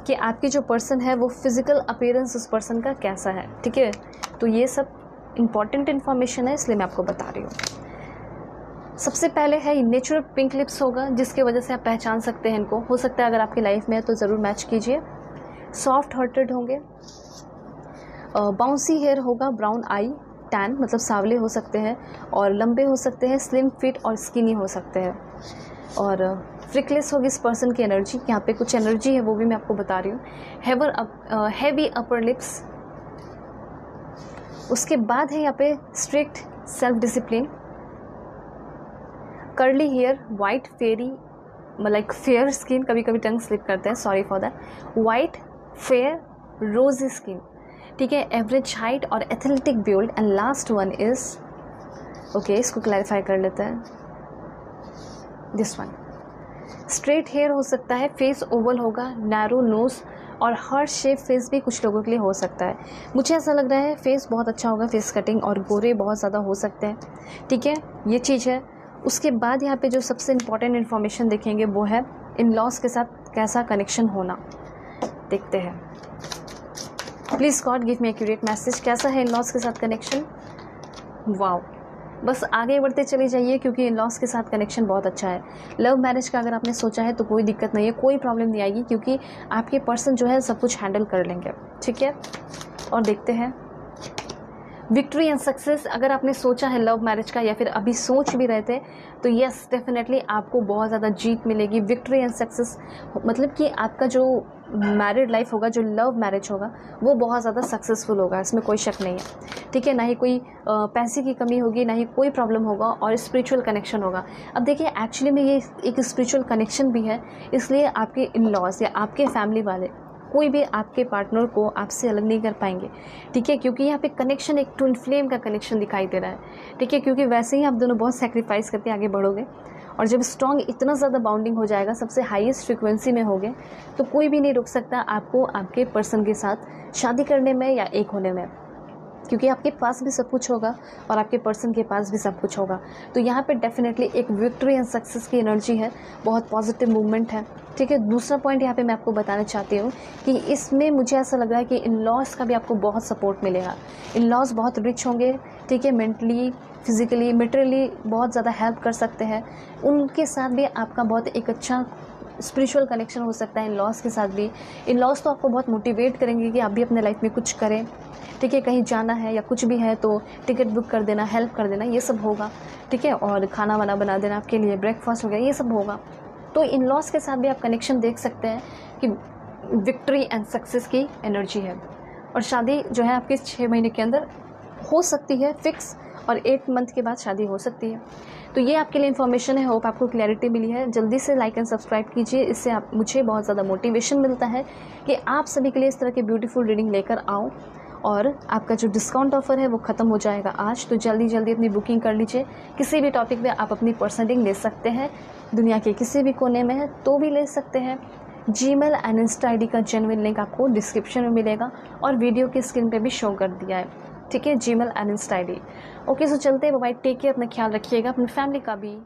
कि आपकी जो पर्सन है वो फिज़िकल अपीयरेंस उस पर्सन का कैसा है, ठीक है। तो ये सब इम्पॉर्टेंट इन्फॉर्मेशन है, इसलिए मैं आपको बता रही हूँ। सबसे पहले है नेचुरल पिंक लिप्स होगा, जिसके वजह से आप पहचान सकते हैं इनको, हो सकता है अगर आपकी लाइफ में है तो ज़रूर मैच कीजिए। सॉफ्ट हार्टेड होंगे, बाउंसी हेयर होगा, ब्राउन आई, टैन मतलब सांवले हो सकते हैं और लंबे हो सकते हैं, स्लिम फिट और स्किनी हो सकते हैं, और फ्रिकलेस होगी इस पर्सन की एनर्जी, यहाँ पे कुछ एनर्जी है वो भी मैं आपको बता रही हूँ। हैवी अपर लिप्स, उसके बाद है यहाँ पे strict self discipline, curly hair, white fairy like fair skin, कभी कभी टंग स्लिप करते हैं, sorry for that, white fair rosy skin, ठीक है, एवरेज हाइट और athletic build, and last one is okay, इसको क्लैरिफाई कर लेते हैं, दिस वन स्ट्रेट हेयर हो सकता है, फेस ओवल होगा, नैरो नोज और हार्ट शेप फेस भी कुछ लोगों के लिए हो सकता है। मुझे ऐसा लग रहा है फेस बहुत अच्छा होगा, फेस कटिंग, और गोरे बहुत ज़्यादा हो सकते हैं, ठीक है, ये चीज़ है। उसके बाद यहाँ पे जो सबसे इम्पॉर्टेंट इन्फॉर्मेशन देखेंगे वो है इन लॉज के साथ कैसा कनेक्शन होना, देखते हैं। Please God give me accurate message, कैसा है इन लॉज के साथ कनेक्शन। वाओ, बस आगे बढ़ते चले जाइए क्योंकि इन लॉज के साथ कनेक्शन बहुत अच्छा है। लव मैरिज का अगर आपने सोचा है तो कोई दिक्कत नहीं है, कोई प्रॉब्लम नहीं आएगी, क्योंकि आपके पर्सन जो है सब कुछ हैंडल कर लेंगे, ठीक है। और देखते हैं विक्ट्री एंड सक्सेस, अगर आपने सोचा है लव मैरिज का या फिर अभी सोच भी रहे थे तो यस डेफिनेटली आपको बहुत ज़्यादा जीत मिलेगी। विक्ट्री एंड सक्सेस मतलब कि आपका जो मैरिड लाइफ होगा, जो लव मैरिज होगा, वो बहुत ज़्यादा सक्सेसफुल होगा, इसमें कोई शक नहीं है, ठीक है। ना ही कोई पैसे की कमी होगी, ना ही कोई प्रॉब्लम होगा, और स्पिरिचुअल कनेक्शन होगा। अब देखिए एक्चुअली में ये एक स्पिरिचुअल कनेक्शन भी है, इसलिए आपके इन लॉज या आपके फैमिली वाले कोई भी आपके पार्टनर को आपसे अलग नहीं कर पाएंगे, ठीक है, क्योंकि यहाँ पे कनेक्शन एक ट्विन फ्लेम का कनेक्शन दिखाई दे रहा है, ठीक है, क्योंकि वैसे ही आप दोनों बहुत सेक्रीफाइस करके आगे बढ़ोगे, और जब स्ट्रॉन्ग इतना ज़्यादा बाउंडिंग हो जाएगा, सबसे हाईएस्ट फ्रिक्वेंसी में होगे, तो कोई भी नहीं रोक सकता आपको आपके पर्सन के साथ शादी करने में या एक होने में, क्योंकि आपके पास भी सब कुछ होगा और आपके पर्सन के पास भी सब कुछ होगा। तो यहाँ पे डेफिनेटली एक विक्ट्री एंड सक्सेस की एनर्जी है, बहुत पॉजिटिव मूवमेंट है, ठीक है। दूसरा पॉइंट यहाँ पे मैं आपको बताना चाहती हूँ कि इसमें मुझे ऐसा लग रहा है कि इन लॉज का भी आपको बहुत सपोर्ट मिलेगा। इन लॉज बहुत रिच होंगे, ठीक है, मेंटली, फिजिकली, मटेरियली बहुत ज़्यादा हेल्प कर सकते हैं, उनके साथ भी आपका बहुत एक अच्छा स्पिरिचुअल कनेक्शन हो सकता है इन लॉज के साथ भी। इन लॉज तो आपको बहुत मोटिवेट करेंगे कि आप भी अपने लाइफ में कुछ करें, ठीक है, कहीं जाना है या कुछ भी है तो टिकट बुक कर देना, हेल्प कर देना, ये सब होगा, ठीक है, और खाना वाना बना देना आपके लिए, ब्रेकफास्ट वगैरह, ये सब होगा। तो इन लॉज के साथ भी आप कनेक्शन देख सकते हैं कि विक्ट्री एंड सक्सेस की एनर्जी है, और शादी जो है आपके 6 महीने के अंदर हो सकती है फिक्स, और 8 मंथ के बाद शादी हो सकती है। तो ये आपके लिए इन्फॉर्मेशन है, होप आपको क्लैरिटी मिली है। जल्दी से लाइक एंड सब्सक्राइब कीजिए, इससे आप मुझे बहुत ज़्यादा मोटिवेशन मिलता है कि आप सभी के लिए इस तरह की ब्यूटीफुल रीडिंग लेकर आऊँ। और आपका जो डिस्काउंट ऑफ़र है वो ख़त्म हो जाएगा आज, तो जल्दी जल्दी अपनी बुकिंग कर लीजिए। किसी भी टॉपिक में आप अपनी पर्सनल रीडिंग ले सकते हैं, दुनिया के किसी भी कोने में है तो भी ले सकते हैं। जीमेल एंड इंस्टा आईडी का जेन्युइन लिंक आपको डिस्क्रिप्शन में मिलेगा और वीडियो की स्क्रीन पे भी शो कर दिया है, ठीक है, Gmail and Insta ID. Okay, so चलते हैं, बाय, टेक केयर, अपना ख्याल रखिएगा, अपनी फैमिली का भी।